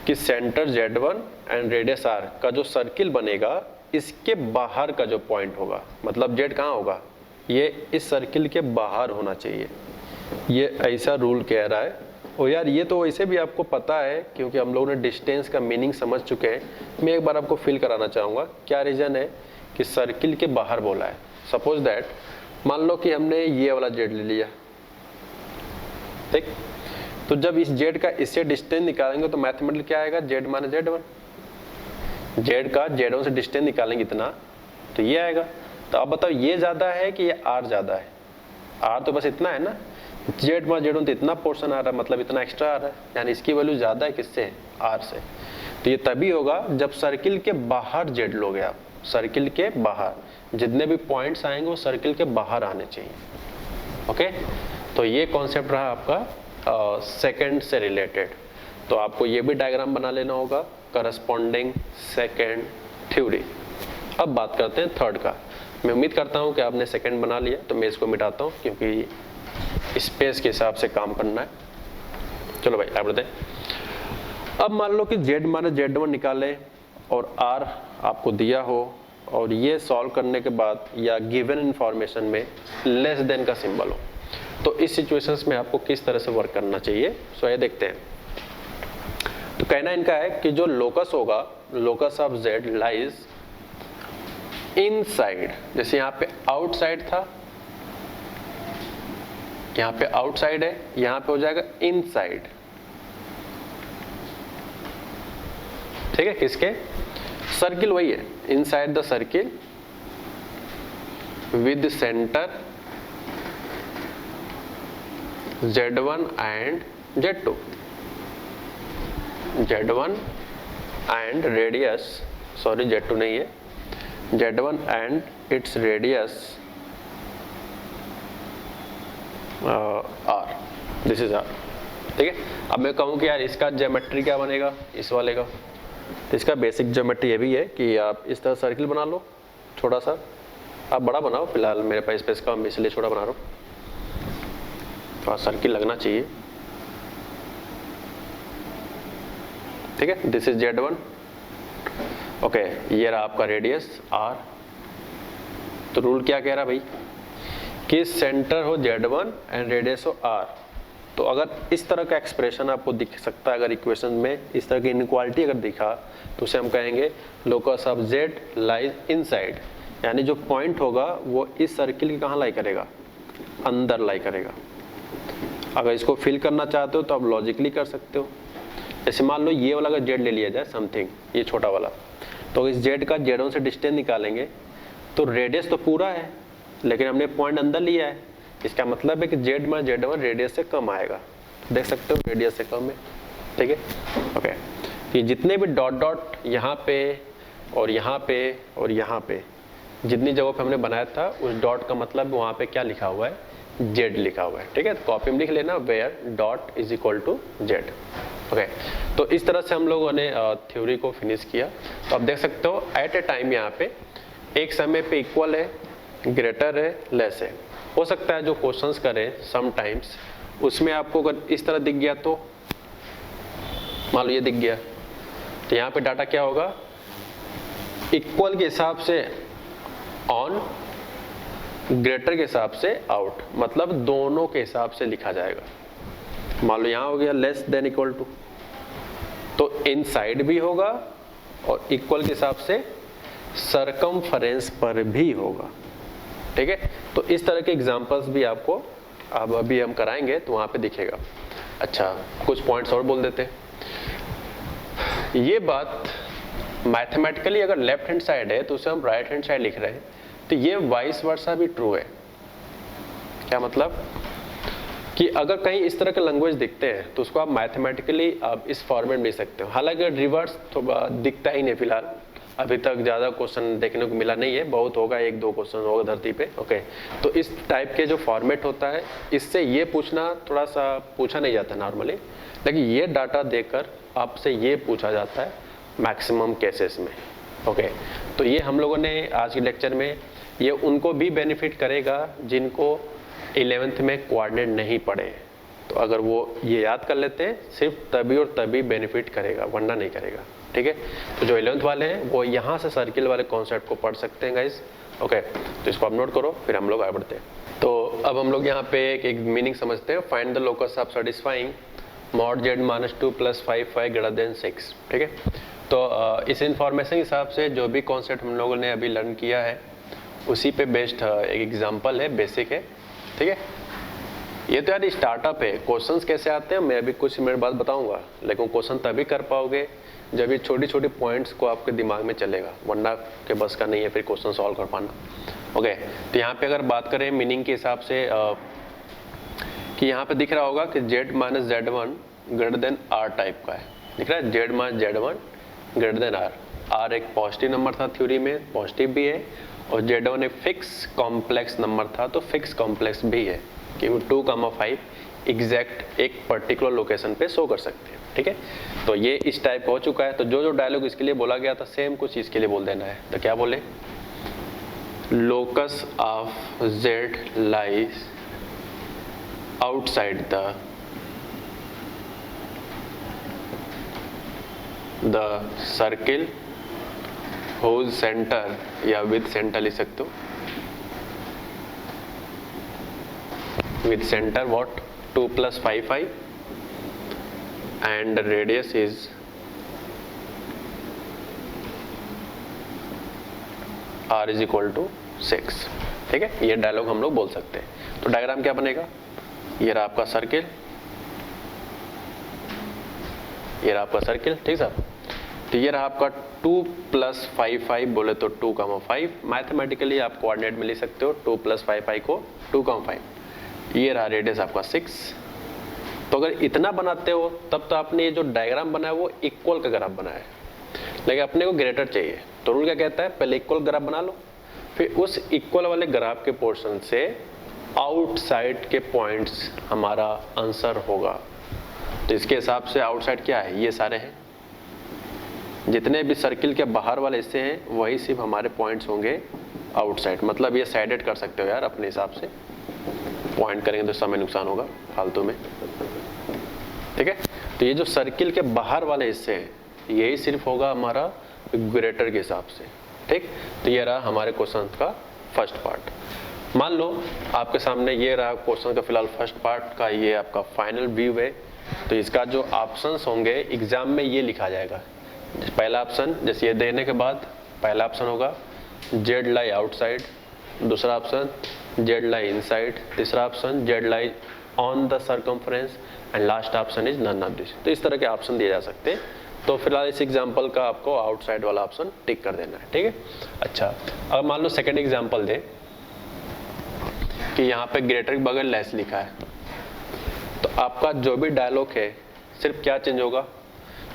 कि centre Z1 and radius R का जो सर्किल बनेगा इसके बाहर का जो पॉइंट होगा, मतलब Z कहाँ होगा, ये इस सर्किल के बाहर होना चाहिए, ये ऐसा रूल कह रहा है। और यार ये तो वैसे भी आपको पता है क्योंकि हम लोगों ने डिस्टेंस का मीनिंग समझ चुके हैं। मैं एक बार आपको फील कराना चाहूँगा क्या रीज़न है कि सर्किल के बाहर बोला है। सपोज दैट मान लो कि हमने ये वाला जेड ले लिया, ठीक, तो जब इस जेड का इससे डिस्टेंस निकालेंगे तो मैथमेटिकली क्या आएगा, जेड माइनस Z1, जेड का Z1 से डिस्टेंस निकालेंगे इतना तो ये आएगा। तो अब बताओ ये ज़्यादा है कि ये R ज़्यादा है, R तो बस इतना है ना, जेड माइनस Z1 तो इतना पोर्शन आ रहा है, मतलब इतना एक्स्ट्रा आ रहा है, यानी इसकी वैल्यू ज़्यादा है किससे, R से। तो ये तभी होगा जब सर्किल के बाहर जेड लोगे आप, सर्किल के बाहर जितने भी पॉइंट्स आएंगे वो सर्किल के बाहर आने चाहिए। ओके, तो ये कॉन्सेप्ट रहा आपका सेकंड से रिलेटेड। तो आपको ये भी डायग्राम बना लेना होगा करस्पॉन्डिंग सेकंड थ्योरी। अब बात करते हैं थर्ड का। मैं उम्मीद करता हूँ कि आपने सेकंड बना लिया, तो मैं इसको मिटाता हूँ क्योंकि स्पेस के हिसाब से काम करना है। चलो भाई आगे बढ़ते हैं। अब मान लो कि Z माइनस Z1 निकाले और R आपको दिया हो और ये सॉल्व करने के बाद या गिवन इंफॉर्मेशन में लेस देन का सिंबल हो, तो इस सिचुएशंस में आपको किस तरह से वर्क करना चाहिए, सो ये देखते हैं। तो कहना इनका है कि जो लोकस होगा, locus of Z lies inside, जैसे यहाँ पे आउटसाइड था, यहाँ पे आउटसाइड है, यहाँ पे हो जाएगा इनसाइड, ठीक है, किसके, सर्किल वही है, inside the circle with centre Z1 and Z2, Z1 and radius, sorry Z2 नहीं है, Z1 and its radius R, this is R, ठीक है। अब मैं कहूँ कि यार इसका ज्योमेट्री क्या बनेगा इस वाले का, तो इसका बेसिक ज्योमेट्री ये भी है कि आप इस तरह सर्किल बना लो, छोटा सा, आप बड़ा बनाओ, फिलहाल मेरे पास स्पेस कम इसलिए छोटा बना रहा हूँ, थोड़ा सर्किल लगना चाहिए, ठीक है। दिस इज Z1, ओके, ये रहा आपका रेडियस R। तो रूल क्या कह रहा भाई कि सेंटर हो Z1 एंड रेडियस हो R। तो अगर इस तरह का एक्सप्रेशन आपको दिख सकता है, अगर इक्वेशन में इस तरह की इनइक्वालिटी अगर दिखा तो उसे हम कहेंगे locus of Z lies inside, यानी जो पॉइंट होगा वो इस सर्किल के कहाँ लाई करेगा, अंदर लाई करेगा। अगर इसको फिल करना चाहते हो तो आप लॉजिकली कर सकते हो। जैसे मान लो ये वाला अगर Z ले लिया जाए समथिंग, ये छोटा वाला, तो इस Z का Z1 से डिस्टेंस निकालेंगे तो रेडियस तो पूरा है लेकिन हमने पॉइंट अंदर लिया है, इसका मतलब है कि Z माइनस Z1 रेडियस से कम आएगा, देख सकते हो रेडियस से कम है, ठीक है, ओके। ये जितने भी डॉट डॉट यहाँ पे और यहाँ पे और यहाँ पे जितनी जगहों पे हमने बनाया था उस डॉट का मतलब वहाँ पे क्या लिखा हुआ है, Z लिखा हुआ है, ठीक है। तो कॉपी में लिख लेना where dot is equal to Z, okay. तो इस तरह से हम लोगों ने थ्योरी को फिनिश किया। तो आप देख सकते हो एट ए टाइम यहाँ पे एक समय पे इक्वल है, ग्रेटर है, लेस है। हो सकता है जो क्वेश्चंस करें समटाइम्स उसमें आपको अगर इस तरह दिख गया तो मान लो ये दिख गया, तो यहाँ पे डाटा क्या होगा, इक्वल के हिसाब से ऑन, ग्रेटर के हिसाब से आउट, मतलब दोनों के हिसाब से लिखा जाएगा। मान लो यहाँ हो गया लेस देन इक्वल टू, तो इनसाइड भी होगा और इक्वल के हिसाब से सरकमफरेंस पर भी होगा, ठीक है। तो इस तरह के एग्जांपल्स भी आपको अब अभी हम कराएंगे तो वहाँ पे दिखेगा। अच्छा, कुछ पॉइंट्स और बोल देते हैं। ये बात मैथमेटिकली अगर लेफ्ट हैंड साइड है तो उसे हम राइट हैंड साइड लिख रहे हैं, तो ये वाइस वर्सा भी ट्रू है। क्या मतलब कि अगर कहीं इस तरह के लैंग्वेज दिखते हैं तो उसको आप मैथमेटिकली आप इस फॉर्मेट में लिख सकते हो। हालांकि रिवर्स थोड़ा दिखता ही नहीं, फिलहाल अभी तक ज़्यादा क्वेश्चन देखने को मिला नहीं है, बहुत होगा, 1-2 क्वेश्चन होगा धरती पे। ओके, तो इस टाइप के जो फॉर्मेट होता है इससे ये पूछना थोड़ा सा पूछा नहीं जाता नॉर्मली, लेकिन ये डाटा देकर आपसे ये पूछा जाता है मैक्सिमम केसेस में। ओके, तो ये हम लोगों ने आज के लेक्चर में, ये उनको भी बेनिफिट करेगा जिनको 11th में कोऑर्डिनेट नहीं पढ़े, तो अगर वो ये याद कर लेते हैं सिर्फ तभी और तभी बेनिफिट करेगा, वरना नहीं करेगा। ठीक है, तो जो 11th वाले हैं वो यहाँ से सर्किल वाले कॉन्सेप्ट को पढ़ सकते हैं गाइस। ओके, तो इसको आप नोट करो, फिर हम लोग आगे बढ़ते हैं। तो अब हम लोग यहाँ पे एक मीनिंग समझते हैं। Find the locus of satisfying mod z - 2 + 5y > 6। ठीक है, तो इस इंफॉर्मेशन के हिसाब से जो भी कॉन्सेप्ट हम लोगों ने अभी लर्न किया है उसी पे बेस्ड एक एग्जाम्पल है, बेसिक है। ठीक है, ये तो यार स्टार्टअप है, क्वेश्चंस कैसे आते हैं मैं अभी कुछ मिनट बाद बताऊंगा, लेकिन क्वेश्चन तभी कर पाओगे जब ये छोटी छोटी पॉइंट्स को आपके दिमाग में चलेगा, वरना के बस का नहीं है फिर क्वेश्चन सॉल्व कर पाना। ओके, तो यहाँ पे अगर बात करें मीनिंग के हिसाब से कि यहाँ पे दिख रहा होगा कि z - z1 > r टाइप का है, दिख रहा है z - z1 > r। r एक पॉजिटिव नंबर था थ्योरी में, पॉजिटिव भी है, और z1 एक फिक्स कॉम्प्लेक्स नंबर था तो फिक्स कॉम्प्लेक्स भी है कि वो 2,5 एग्जैक्ट एक पर्टिकुलर लोकेशन पे शो कर सकते हैं। ठीक है, तो ये इस टाइप हो चुका है। तो जो जो डायलॉग इसके लिए बोला गया था सेम कुछ इसके लिए बोल देना है। तो क्या बोले, locus of z lies outside the circle whose centre, या विद सेंटर लिख सकते हो, with centre what 2 + 5y and radius is r = 6। ठीक है, ये डायलॉग हम लोग बोल सकते हैं। तो डायग्राम क्या बनेगा, ये रहा आपका सर्किल, ये रहा आपका सर्किल। ठीक है, तो ये रहा आपका 2 + 5y बोले तो 2,5। मैथमेटिकली आप कोऑर्डिनेट में ले सकते हो 2 + 5y को 2,5। ये रहा रेडियस आपका 6। तो अगर इतना बनाते हो तब तो आपने ये जो डायग्राम बनाया वो इक्वल का ग्राफ बनाया है, लेकिन अपने को ग्रेटर चाहिए। तो रूल क्या कहता है, पहले इक्वल ग्राफ बना लो, फिर उस इक्वल वाले ग्राफ के पोर्शन से आउटसाइड के पॉइंट्स हमारा आंसर होगा। तो इसके हिसाब से आउटसाइड क्या है, ये सारे हैं, जितने भी सर्किल के बाहर वाले हिस्से हैं वही सिर्फ हमारे पॉइंट्स होंगे आउटसाइड। मतलब ये साइडेड कर सकते हो यार अपने हिसाब से, पॉइंट करेंगे तो समय नुकसान होगा फालतू में। ठीक है, तो ये जो सर्किल के बाहर वाले हिस्से हैं यही सिर्फ होगा हमारा ग्रेटर के हिसाब से। ठीक, तो ये रहा हमारे क्वेश्चन का फर्स्ट पार्ट। मान लो आपके सामने ये रहा क्वेश्चन का फिलहाल फर्स्ट पार्ट का, ये आपका फाइनल व्यू है। तो इसका जो ऑप्शंस होंगे एग्जाम में ये लिखा जाएगा। पहला ऑप्शन जैसे ये देने के बाद पहला ऑप्शन होगा z लाई आउटसाइड, दूसरा ऑप्शन z लाई इनसाइड, तीसरा option z lie on the circumference, and last option is none of this. तो इस तरह के ऑप्शन दिए जा सकते हैं। तो फिलहाल इस एग्जांपल का आपको आउटसाइड वाला ऑप्शन टिक कर देना है। ठीक है, अच्छा, अब मान लो सेकंड एग्जांपल दे कि यहाँ पे ग्रेटर के बगल लेस लिखा है, तो आपका जो भी डायलॉग है सिर्फ क्या चेंज होगा,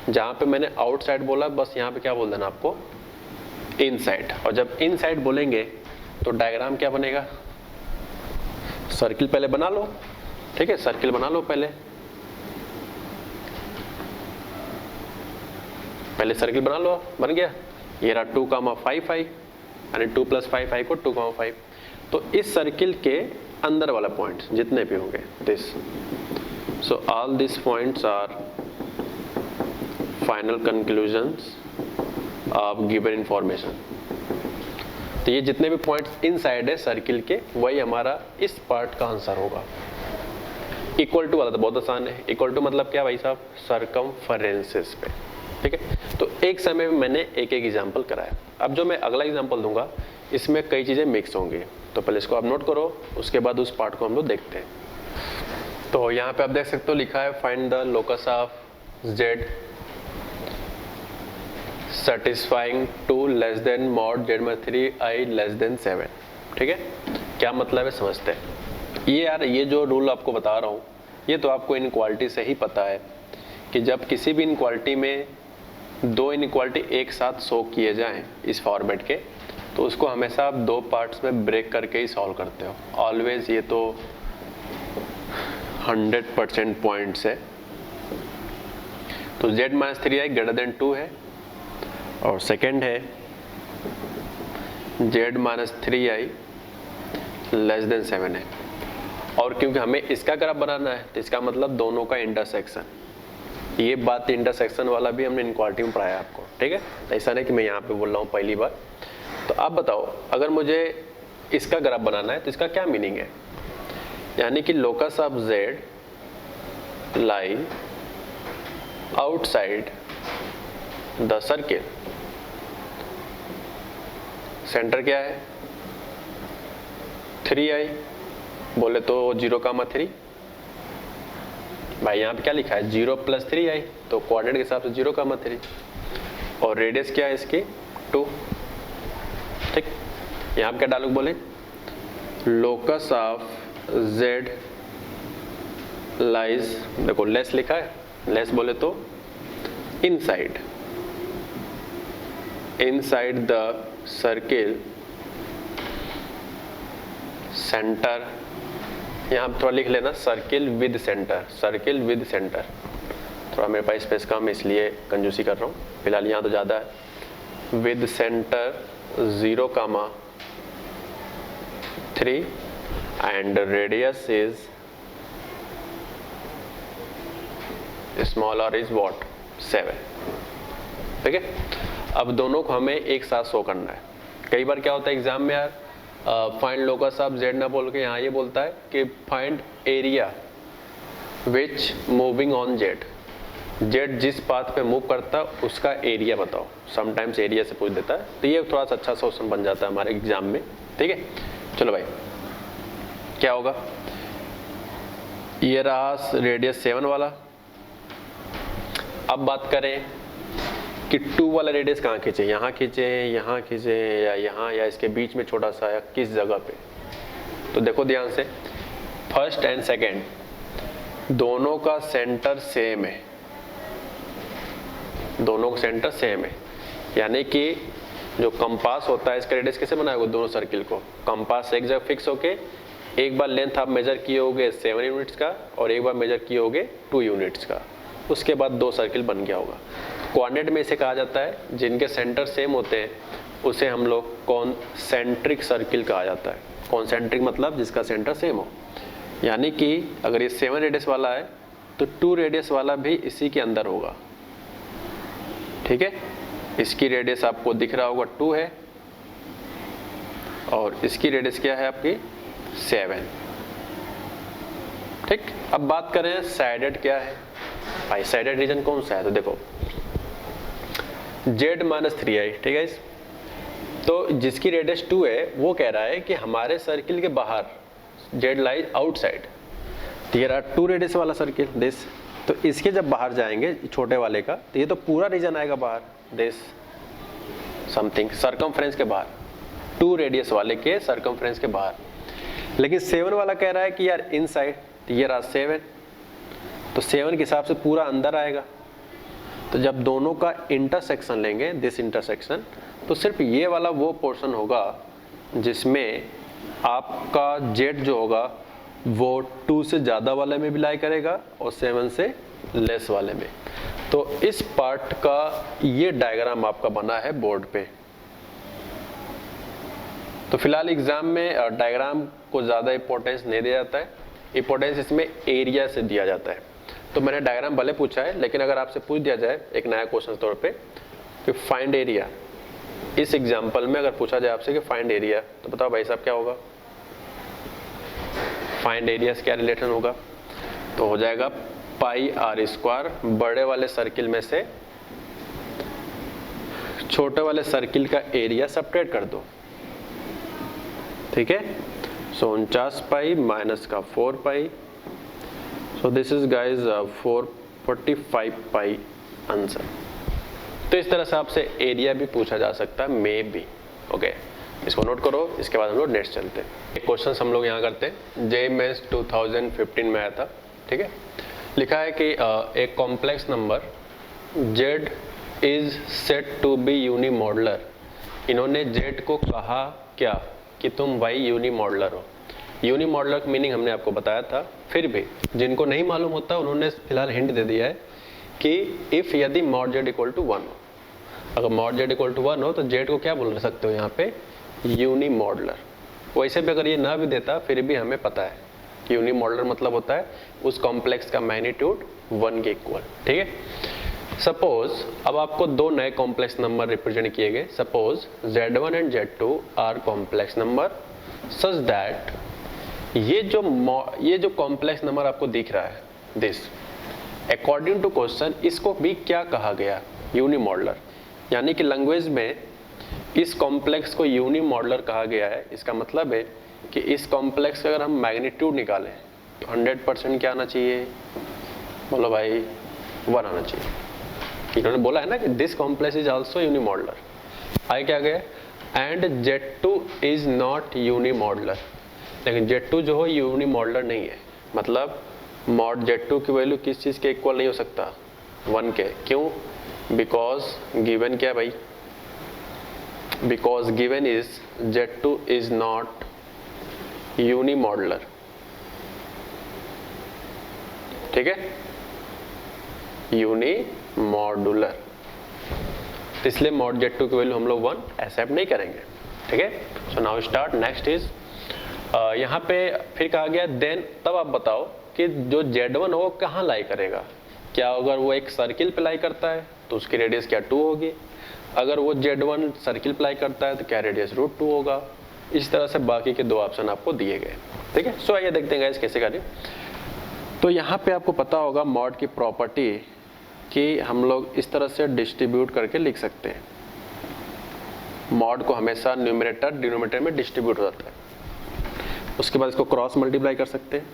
जहाँ पे मैंने आउटसाइड बोला बस यहाँ पे क्या बोल देना आपको, इनसाइड। और जब इनसाइड बोलेंगे तो डायग्राम क्या बनेगा, सर्किल पहले बना लो। ठीक है, सर्किल बना लो, पहले सर्किल बना लो, बन गया। ये रहा 2,5y, यानी 2 + 5y को 2,5। तो इस सर्किल के अंदर वाला पॉइंट जितने भी होंगे this, so all this points are final conclusions of given information. तो ये जितने भी पॉइंट्स इनसाइड है सर्किल के वही हमारा इस पार्ट का आंसर होगा। इक्वल टू वाला तो बहुत आसान है। इक्वल टू मतलब क्या भाई साहब, सर्कमफरेंसेस पे। ठीक है, तो एक समय में मैंने एक एक एग्जांपल कराया। अब जो मैं अगला एग्जांपल दूंगा इसमें कई चीजें मिक्स होंगी। तो पहले इसको आप नोट करो, उसके बाद उस पार्ट को हम लोग देखते हैं। तो यहाँ पे आप देख सकते हो लिखा है find the locus of z satisfying 2 less than mod z में 3i less than 7। ठीक है, क्या मतलब है समझते हैं। ये यार ये जो रूल आपको बता रहा हूँ ये तो आपको इनक्वालिटी से ही पता है कि जब किसी भी इनक्वालिटी में दो इनक्वालिटी एक साथ शो किए जाएं इस फॉर्मेट के, तो उसको हमेशा आप दो पार्ट्स में ब्रेक करके ही सॉल्व करते हो ऑलवेज। ये तो 100% पॉइंट्स है। तो z minus 3i greater than 2 है और सेकेंड है z minus 3i less than 7 है। और क्योंकि हमें इसका ग्राफ बनाना है तो इसका मतलब दोनों का इंटरसेक्शन, ये बात इंटरसेक्शन वाला भी हमने इनक्वालिटी में पढ़ाया आपको। ठीक है, तो ऐसा नहीं कि मैं यहाँ पे बोल रहा हूँ पहली बार। तो आप बताओ अगर मुझे इसका ग्राफ बनाना है तो इसका क्या मीनिंग है, यानी कि locus of z lie outside the circle, centre क्या है 3i, बोले तो 0,3। भाई यहाँ पे क्या लिखा है 0 प्लस 3i, तो कोऑर्डिनेट के हिसाब से 0,3। और रेडियस क्या है इसकी 2। ठीक, यहाँ पे क्या डालोगे बोले लोकस ऑफ z लाइज, देखो लेस लिखा है, लेस बोले तो इनसाइड द सर्किल सेंटर, यहाँ थोड़ा लिख लेना circle with centre, circle with centre. थोड़ा मेरे पास स्पेस कम इसलिए कंजूसी कर रहा हूँ, फिलहाल यहाँ तो ज़्यादा है। With centre 0,3 and radius is small r is what 7। ठीक है, अब दोनों को हमें एक साथ शो करना है। कई बार क्या होता है एग्जाम में यार फाइंड लोकस ऑफ z ना बोल के यहाँ ये बोलता है कि find area which moving on z जिस पाथ पे मूव करता है उसका एरिया बताओ। समटाइम्स एरिया से पूछ देता है, तो ये थोड़ा सा अच्छा क्वेश्चन बन जाता है हमारे एग्जाम में। ठीक है, चलो भाई क्या होगा, ये रहा रेडियस 7 वाला। अब बात करें कि 2 वाला रेडियस कहाँ खींचे, यहाँ खींचे, यहाँ खींचे, या यहाँ, या इसके बीच में छोटा सा, या किस जगह पे। तो देखो ध्यान से, फर्स्ट एंड सेकेंड दोनों का सेंटर सेम है, दोनों का सेंटर सेम है। यानी कि जो कंपास होता है इसका रेडियस कैसे बनाएगा दोनों सर्किल को, कंपास एक जगह फिक्स होके एक बार लेंथ आप मेजर किए होगे 7 यूनिट्स का और एक बार मेजर किए होगे 2 यूनिट्स का, उसके बाद 2 सर्किल बन गया होगा। कोऑर्डिनेट में इसे कहा जाता है जिनके सेंटर सेम होते हैं उसे हम लोग कॉन्सेंट्रिक सर्किल कहा जाता है। कॉन्सेंट्रिक मतलब जिसका सेंटर सेम हो, यानी कि अगर ये 7 रेडियस वाला है तो 2 रेडियस वाला भी इसी के अंदर होगा। ठीक है, इसकी रेडियस आपको दिख रहा होगा 2 है और इसकी रेडियस क्या है आपकी 7। ठीक, अब बात करें साइडेड क्या है। भाई साइडेड रीजन कौन सा है, तो देखो z माइनस 3i। ठीक है, तो जिसकी रेडियस 2 है वो कह रहा है कि हमारे सर्किल के बाहर z लाइज आउटसाइड। तो ये रहा 2 रेडियस वाला सर्किल दिस, तो इसके जब बाहर जाएंगे छोटे वाले का तो ये तो पूरा रीजन आएगा बाहर, दिस समथिंग सर्कमफ्रेंस के बाहर, 2 रेडियस वाले के सर्कमफ्रेंस के बाहर। लेकिन 7 वाला कह रहा है कि यार इनसाइड, तो ये रहा 7, तो 7 के हिसाब से पूरा अंदर आएगा। तो जब दोनों का इंटरसेक्शन लेंगे, दिस इंटरसेक्शन, तो सिर्फ ये वाला वो पोर्शन होगा जिसमें आपका z जो होगा वो 2 से ज़्यादा वाले में भी लाई करेगा और 7 से लेस वाले में। तो इस पार्ट का ये डायग्राम आपका बना है बोर्ड पे। तो फिलहाल एग्जाम में डायग्राम को ज़्यादा इंपॉर्टेंस नहीं दिया जाता है, इंपॉर्टेंस इसमें एरिया से दिया जाता है। तो मैंने डायग्राम भले पूछा है, लेकिन अगर आपसे पूछ दिया जाए एक नया क्वेश्चन तौर पे कि फाइंड एरिया, इस एग्जाम्पल में अगर पूछा जाए आपसे कि फाइंड एरिया, तो बताओ भाई साहब क्या होगा, फाइंड एरिया से क्या रिलेशन होगा, तो हो जाएगा पाई आर स्क्वायर, बड़े वाले सर्किल में से छोटे वाले सर्किल का एरिया सब्ट्रैक्ट कर दो। ठीक है। सो 49 पाई माइनस का 4 pi, so this is guys 445 pi answer. तो इस तरह से आपसे एरिया भी पूछा जा सकता है, मे बी। ओके, इसको नोट करो, इसके बाद हम लोग नेक्स्ट चलते हैं। एक क्वेश्चन हम लोग यहाँ करते हैं, JEE मेंस 2015 में आया था, ठीक है। लिखा है कि एक complex number Z is set to be unimodular. इन्होंने Z को कहा क्या कि तुम Y यूनिमॉडुलर हो। यूनिमॉडुलर का मीनिंग हमने आपको बताया था, फिर भी जिनको नहीं मालूम होता उन्होंने फिलहाल हिंट दे दिया है कि इफ यदि मॉड Z इक्वल टू 1 हो, अगर मॉड Z इक्वल टू 1 हो तो Z को क्या बोल सकते हो यहाँ पे, यूनिमॉडुलर। वैसे भी अगर ये ना भी देता फिर भी हमें पता है कि यूनिमॉडुलर मतलब होता है उस कॉम्प्लेक्स का मैग्नीट्यूड 1 के इक्वल, ठीक है। सपोज अब आपको दो नए कॉम्प्लेक्स नंबर रिप्रेजेंट किए गए। Suppose Z1 and Z2 are complex number such that ये जो कॉम्प्लेक्स नंबर आपको दिख रहा है, दिस अकॉर्डिंग टू क्वेश्चन इसको भी क्या कहा गया, यूनिमॉडुलर। यानी कि लैंग्वेज में इस कॉम्प्लेक्स को यूनिमॉडुलर कहा गया है। इसका मतलब है कि इस कॉम्प्लेक्स का अगर हम मैग्नीट्यूड निकालें तो 100% क्या आना चाहिए, बोलो भाई 1 आना चाहिए। इन्होंने बोला है ना कि दिस कॉम्प्लेक्स इज आल्सो यूनिमॉडुलर। आगे क्या गया, एंड Z2 इज नॉट यूनिमॉडुलर। लेकिन Z2 जो हो यूनिमॉडुलर नहीं है, मतलब मॉड Z2 की वैल्यू किस चीज़ के इक्वल नहीं हो सकता, 1 के। क्यों, बिकॉज गिवन क्या भाई, because given is Z2 is not unimodular, ठीक है, यूनिमॉडुलर। तो इसलिए मॉड Z2 की वैल्यू हम लोग 1 एक्सेप्ट नहीं करेंगे, ठीक है। सो नाउ स्टार्ट, नेक्स्ट इज यहाँ पे फिर कहा गया देन, तब आप बताओ कि जो Z1 हो कहाँ लाई करेगा। क्या अगर वो एक सर्किल पे लाई करता है तो उसकी रेडियस क्या 2 होगी, अगर वो Z1 सर्किल पे लाई करता है तो क्या रेडियस √2 होगा। इस तरह से बाकी के दो ऑप्शन आपको दिए गए, ठीक है। सो आइए देखते हैं गाइस कैसे करें। तो यहाँ पे आपको पता होगा मॉड की प्रॉपर्टी कि हम लोग इस तरह से डिस्ट्रीब्यूट करके लिख सकते हैं। मॉड को हमेशा न्यूमरेटर डिनोमिनेटर में डिस्ट्रीब्यूट होता है। उसके बाद इसको क्रॉस मल्टीप्लाई कर सकते हैं।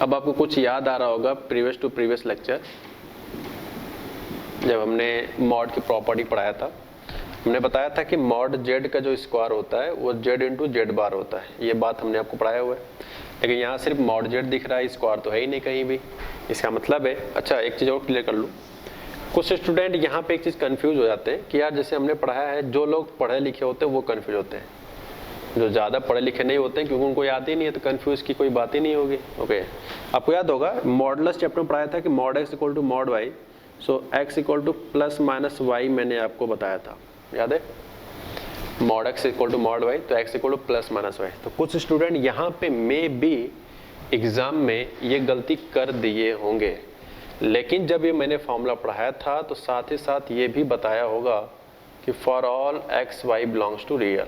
अब आपको कुछ याद आ रहा होगा प्रीवियस टू प्रीवियस लेक्चर, जब हमने मॉड की प्रॉपर्टी पढ़ाया था, हमने बताया था कि मॉड Z का जो स्क्वायर होता है वो Z इंटू Z बार होता है। ये बात हमने आपको पढ़ाया हुआ है, लेकिन यहाँ सिर्फ मॉड Z दिख रहा है, स्क्वायर तो है ही नहीं कहीं भी। इसका मतलब है, अच्छा एक चीज़ और क्लियर कर लूँ, कुछ स्टूडेंट यहाँ पे एक चीज़ कंफ्यूज हो जाते हैं कि यार जैसे हमने पढ़ाया है, जो लोग पढ़े लिखे होते हैं वो कंफ्यूज होते हैं, जो ज़्यादा पढ़े लिखे नहीं होते हैं क्योंकि उनको याद ही नहीं है तो कंफ्यूज की कोई बात ही नहीं होगी। ओके, आपको याद होगा मॉडुलस चैप्टर में पढ़ाया था कि mod x equal to mod y, so x equal to plus minus y मैंने आपको बताया था, याद है, mod x equal to mod y, तो x equal to plus minus y। तो कुछ स्टूडेंट यहाँ पे मे बी एग्जाम में ये गलती कर दिए होंगे, लेकिन जब ये मैंने फॉर्मूला पढ़ाया था तो साथ ही साथ ये भी बताया होगा कि for all x y belongs to real,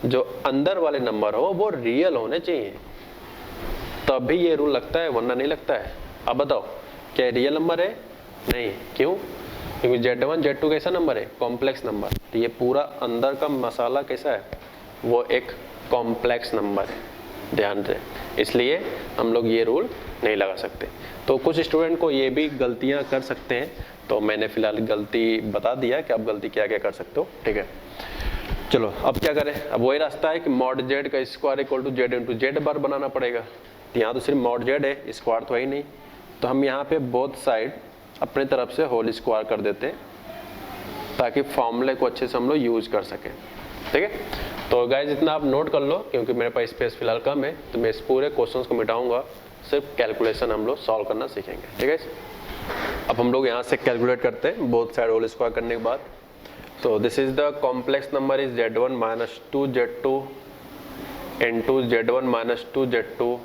जो अंदर वाले नंबर हो वो रियल होने चाहिए, तभी ये रूल लगता है, वरना नहीं लगता है। अब बताओ क्या रियल नंबर है, नहीं, क्यों, क्योंकि Z1 Z2 कैसा नंबर है, कॉम्प्लेक्स नंबर, तो ये पूरा अंदर का मसाला कैसा है, वो एक कॉम्प्लेक्स नंबर है, ध्यान दें, इसलिए हम लोग ये रूल नहीं लगा सकते। तो कुछ स्टूडेंट को ये भी गलतियां कर सकते हैं, तो मैंने फिलहाल गलती बता दिया कि आप गलती क्या क्या कर सकते हो, ठीक है। चलो अब क्या करें, अब वही रास्ता है कि मॉड Z का square equal to Z into Z bar बनाना पड़ेगा। तो यहाँ तो सिर्फ मॉड Z है, स्क्वायर तो है ही नहीं, तो हम यहाँ पे बोथ साइड अपने तरफ से होल स्क्वायर कर देते हैं ताकि फॉर्मूले को अच्छे से हम लोग यूज कर सकें, ठीक है। तो गाइज इतना आप नोट कर लो, क्योंकि मेरे पास स्पेस फिलहाल कम है, तो मैं इस पूरे क्वेश्चंस को मिटाऊंगा, सिर्फ कैलकुलेशन हम लोग सॉल्व करना सीखेंगे, ठीक है। अब हम लोग यहाँ से कैलकुलेट करते हैं बोथ साइड होल स्क्वायर करने के बाद। तो this is the complex number is Z1 minus 2Z2 into Z1 minus 2Z2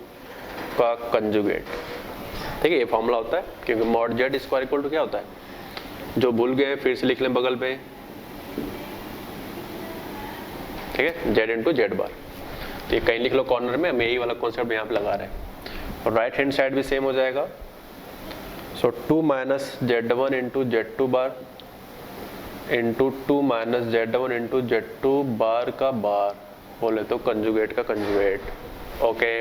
का कंजुगेट, ठीक है। ये फॉर्मूला होता है, क्योंकि mod Z square equal to क्या होता है, जो भूल गए फिर से लिख लें बगल पे, ठीक है, Z इंटू Z बार। तो ये कहीं लिख लो कॉर्नर में, हम यही वाला कॉन्सेप्ट यहाँ पे लगा रहे हैं, और राइट हैंड साइड भी सेम हो जाएगा। So 2 minus Z1 into Z2 bar into 2 minus Z1 into Z2 bar का बार, बोले तो कंजुगेट का कंजुगेट। ओके,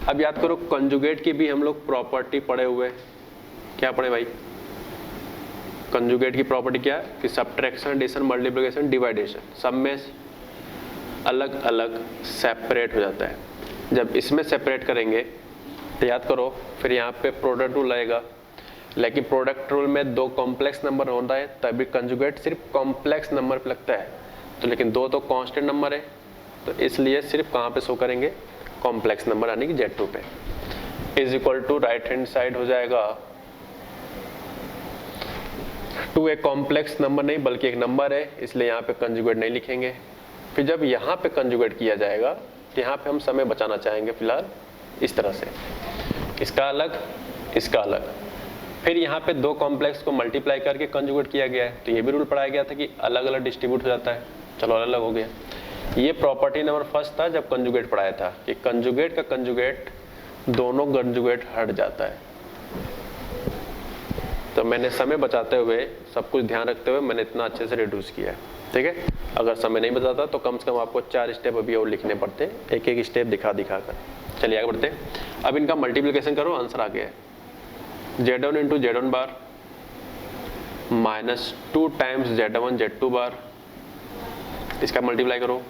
अब याद करो कंजुगेट की भी हम लोग प्रॉपर्टी पढ़े हुए, क्या पढ़े भाई? कंजुगेट की प्रॉपर्टी क्या है कि सब्ट्रैक्शन, एडिशन, मल्टीप्लिकेशन, डिवाइडेशन सब में अलग अलग सेपरेट हो जाता है। जब इसमें सेपरेट करेंगे तो याद करो फिर यहाँ पे प्रोडक्ट रूल आएगा, लेकिन प्रोडक्ट रूल में दो कॉम्प्लेक्स नंबर होता है तभी कंजुगेट सिर्फ कॉम्प्लेक्स नंबर पे लगता है, तो लेकिन दो तो कांस्टेंट नंबर है तो इसलिए सिर्फ कहाँ पे शो करेंगे? कॉम्प्लेक्स नंबर यानी कि Z2 पे। Is equal to right hand side हो जाएगा 2 एक कॉम्प्लेक्स नंबर नहीं बल्कि एक नंबर है, इसलिए यहाँ पे कंजुगेट नहीं लिखेंगे। फिर जब यहाँ पे कंजुगेट किया जाएगा तो यहाँ पे हम समय बचाना चाहेंगे फिलहाल इस तरह से, इसका अलग इसका अलग। फिर यहाँ पे दो कॉम्प्लेक्स को मल्टीप्लाई करके कंजुगेट किया गया है, तो ये भी रूल पढ़ाया गया था कि अलग अलग डिस्ट्रीब्यूट हो जाता है। चलो अलग अलग हो गया। ये प्रॉपर्टी नंबर फर्स्ट था जब कंजुगेट पढ़ाया था कि कंजुगेट का कंजुगेट दोनों कंजुगेट हट जाता है। तो मैंने समय बचाते हुए सब कुछ ध्यान रखते हुए मैंने इतना अच्छे से रिड्यूस किया है, ठीक है। अगर समय नहीं बचाता तो कम से कम आपको 4 स्टेप अभी और लिखने पड़ते, एक एक स्टेप दिखा कर। चलिए आगे बढ़ते हैं। अब इनका मल्टीप्लिकेशन करो, आंसर आ गया है Z1 into Z1 bar minus 2 times Z1 Z2 bar, इसका मल्टीप्लाई करो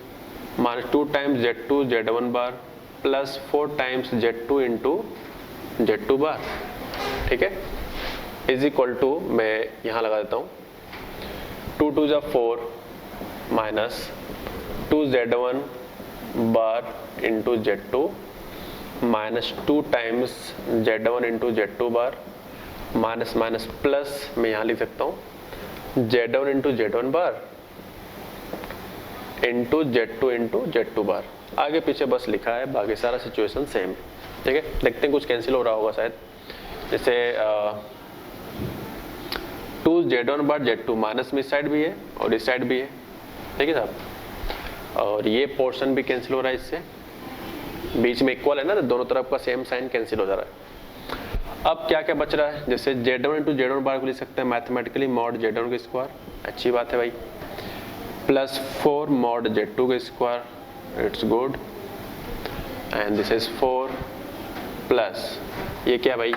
minus 2 times Z2 Z1 bar plus 4 times Z2 into Z2 bar, ठीक है। इज इक्वल टू, मैं यहाँ लगा देता हूँ 2 2 जा 4 minus 2 Z1 bar into Z2 minus 2 times Z1 into Z2 bar minus minus plus, मैं यहाँ लिख सकता हूँ Z1 into Z1 bar into Z2 into Z2 bar. आगे पीछे बस लिखा है, बाकी सारा सिचुएशन सेम है, ठीक है। देखते हैं कुछ कैंसिल हो रहा होगा शायद, जैसे 2 Z1 बार Z2 माइनस में इस साइड भी है और इस साइड भी है, ठीक है साहब। और ये पोर्शन भी कैंसिल हो रहा है, इससे बीच में इक्वल है ना, तो दोनों तरफ का सेम साइन कैंसिल हो जा रहा है। अब क्या क्या बच रहा है? जैसे Z1 इंटू Z1 बार को लिख सकते हैं मैथमेटिकली मॉड Z1 का स्क्वायर, अच्छी बात है भाई, प्लस 4 मॉड Z2 का square, it's good, and this is 4 plus ये क्या भाई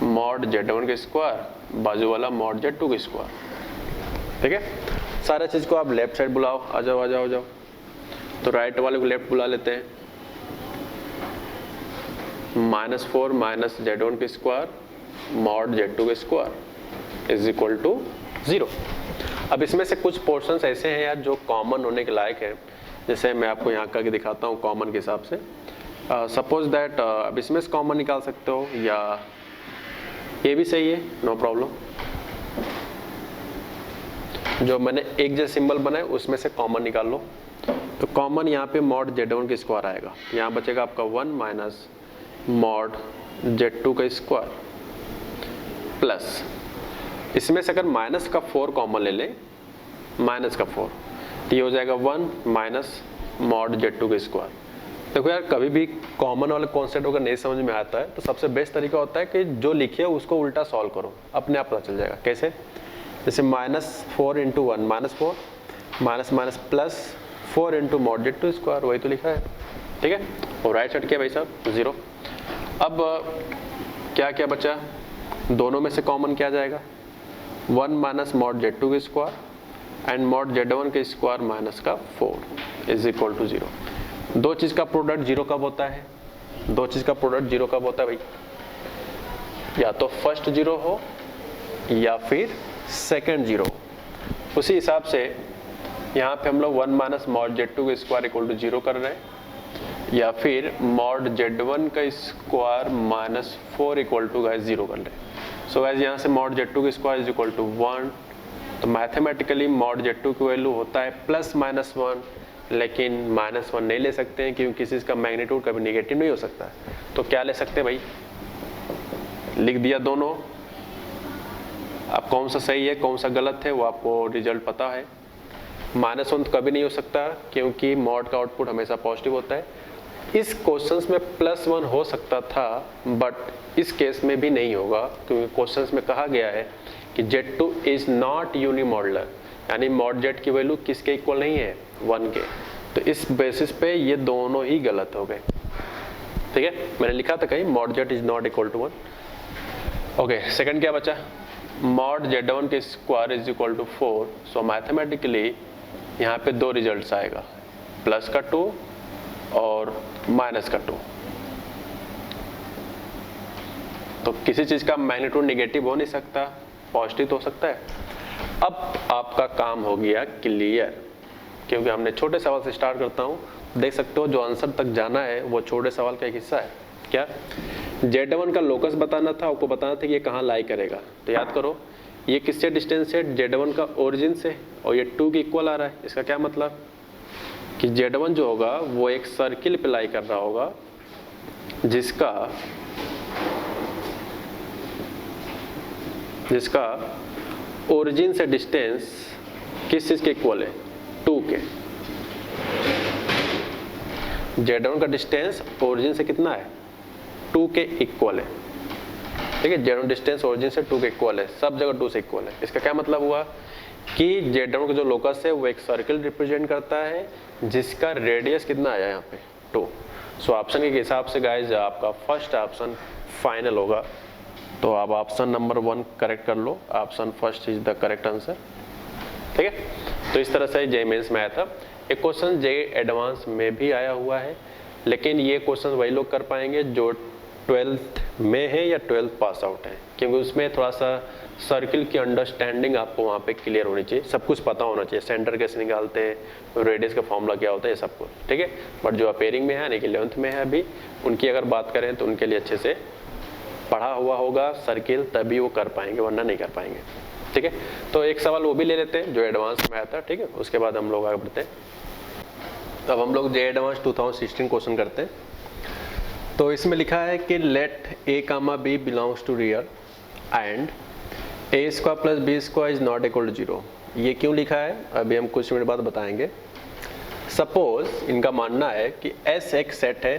मॉड Z1 का स्क्वायर, बाजू वाला मॉड Z2 का स्क्वायर, ठीक है। सारा चीज को आप लेफ्ट साइड बुलाओ, आ जाओ आ जाओ आ जाओ। तो राइट वाले को लेफ्ट बुला लेते हैं, माइनस 4 माइनस Z1 का स्क्वायर मॉड Z2 का स्क्वायर इज इक्वल टू 0। अब इसमें से कुछ पोर्शंस ऐसे हैं यार जो कॉमन होने के लायक है, जैसे मैं आपको यहाँ करके दिखाता हूँ कॉमन के हिसाब से। सपोज दैट अब इसमें से कॉमन निकाल सकते हो या ये भी सही है, नो प्रॉब्लम। जो मैंने एक जैसे सिंबल बनाए उसमें से कॉमन निकाल लो। तो कॉमन यहाँ पे मॉड Z1 का स्क्वायर आएगा, यहाँ बचेगा आपका 1 माइनस मॉड Z2 का स्क्वायर प्लस, इसमें से अगर माइनस का 4 कॉमन ले ले, माइनस का 4, तो ये हो जाएगा 1 माइनस मॉड Z2 का स्क्वायर। देखो यार कभी भी कॉमन वाला कॉन्सेप्ट अगर नहीं समझ में आता है तो सबसे बेस्ट तरीका होता है कि जो लिखे उसको उल्टा सॉल्व करो, अपने आप पता चल जाएगा। कैसे? जैसे minus 4 into 1 minus 4 minus minus plus 4 into mod Z2 square, वही तो लिखा है, ठीक है। और राइट साइड क्या भाई साहब 0। अब क्या क्या बचा? दोनों में से कॉमन क्या जाएगा? 1 माइनस मॉड Z2 का स्क्वायर एंड मॉड Z1 का स्क्वायर माइनस का 4 इज इक्वल टू 0। दो चीज का प्रोडक्ट 0 कब होता है? दो चीज का प्रोडक्ट 0 कब होता है भाई? या तो फर्स्ट 0 हो या फिर सेकंड 0। उसी हिसाब से यहाँ पे हम लोग 1 माइनस मॉड Z2 का स्क्वायर इक्वल टू 0 कर रहे हैं, या फिर मॉड Z1 का square minus 4 equal to guys 0 कर रहे हैं। सो गाइस यहाँ से मॉड Z2 का स्क्वायर इज इक्वल टू 1, तो मैथमेटिकली मॉड Z2 की वैल्यू होता है प्लस माइनस 1, लेकिन माइनस 1 नहीं ले सकते हैं क्योंकि किसी का मैग्नीट्यूड कभी नेगेटिव नहीं हो सकता। तो क्या ले सकते हैं भाई? लिख दिया दोनों। अब कौन सा सही है कौन सा गलत है वो आपको रिजल्ट पता है। माइनस 1 कभी नहीं हो सकता क्योंकि मॉड का आउटपुट हमेशा पॉजिटिव होता है। इस क्वेश्चंस में प्लस 1 हो सकता था बट इस केस में भी नहीं होगा क्योंकि क्वेश्चंस में कहा गया है कि Z2 इज नॉट यूनिमॉडुलर, यानी मॉड Z की वैल्यू किसके इक्वल नहीं है, 1 के। तो इस बेसिस पे ये दोनों ही गलत हो गए। ठीक है, मैंने लिखा था कहीं mod Z is not equal to 1। Okay, second क्या बचा, मॉड Z1 के square is equal to 4। So mathematically यहाँ पे दो रिजल्ट्स आएगा, प्लस का 2 और माइनस का 2। तो किसी चीज का मैग्नीट्यूड नेगेटिव हो नहीं सकता, पॉजिटिव तो हो सकता है। अब आपका काम हो गया क्लियर, क्योंकि हमने छोटे सवाल से स्टार्ट करता हूँ। देख सकते हो जो आंसर तक जाना है वो छोटे सवाल का एक हिस्सा है। क्या, Z1 का लोकस बताना था, आपको बताना था कि ये कहाँ लाई करेगा। तो याद करो, ये किससे डिस्टेंस है, Z1 का ओरिजिन से, और ये 2 के इक्वल आ रहा है। इसका क्या मतलब कि Z1 जो होगा वो एक सर्किल पे लाई कर रहा होगा जिसका ओरिजिन से डिस्टेंस किस चीज के इक्वल है, 2 के। Z1 का डिस्टेंस ओरिजिन से कितना है, 2 के इक्वल है। ठीक है, Z1 डिस्टेंस ओरिजिन से 2 के इक्वल है, सब जगह 2 से इक्वल है। इसका क्या मतलब हुआ कि Z1 का जो लोकस है वो एक सर्किल रिप्रेजेंट करता है जिसका रेडियस कितना आया यहाँ पे, 2। सो ऑप्शन के हिसाब से गाइस आपका फर्स्ट ऑप्शन फाइनल होगा। तो आप ऑप्शन नंबर 1 करेक्ट कर लो, option first is the correct answer. ठीक है, तो इस तरह से जेईई मेंस में आया था। एक क्वेश्चन जेईई एडवांस में भी आया हुआ है, लेकिन ये क्वेश्चन वही लोग कर पाएंगे जो 12th में है या 12th पास आउट है, क्योंकि उसमें थोड़ा सा सर्किल की अंडरस्टैंडिंग आपको वहाँ पे क्लियर होनी चाहिए, सब कुछ पता होना चाहिए, सेंटर कैसे निकालते हैं, रेडियस का फॉर्मूला क्या होता है, ये सब कुछ। ठीक है, बट जो अपेयरिंग में है यानी कि 11th में है अभी, उनकी अगर बात करें तो उनके लिए अच्छे से पढ़ा हुआ होगा सर्किल, तभी वो कर पाएंगे, वरना नहीं कर पाएंगे। ठीक है, तो एक सवाल वो भी ले लेते हैं जो एडवांस में आया था। ठीक है, उसके बाद हम लोग आगे बढ़ते हैं। अब हम लोग जेईई एडवांस 2016 क्वेश्चन करते हैं। तो इसमें लिखा है कि let a, b belongs to real and a square plus b square is not equal to 0। ये क्यों लिखा है अभी हम कुछ मिनट बाद बताएंगे। सपोज इनका मानना है कि S एक सेट है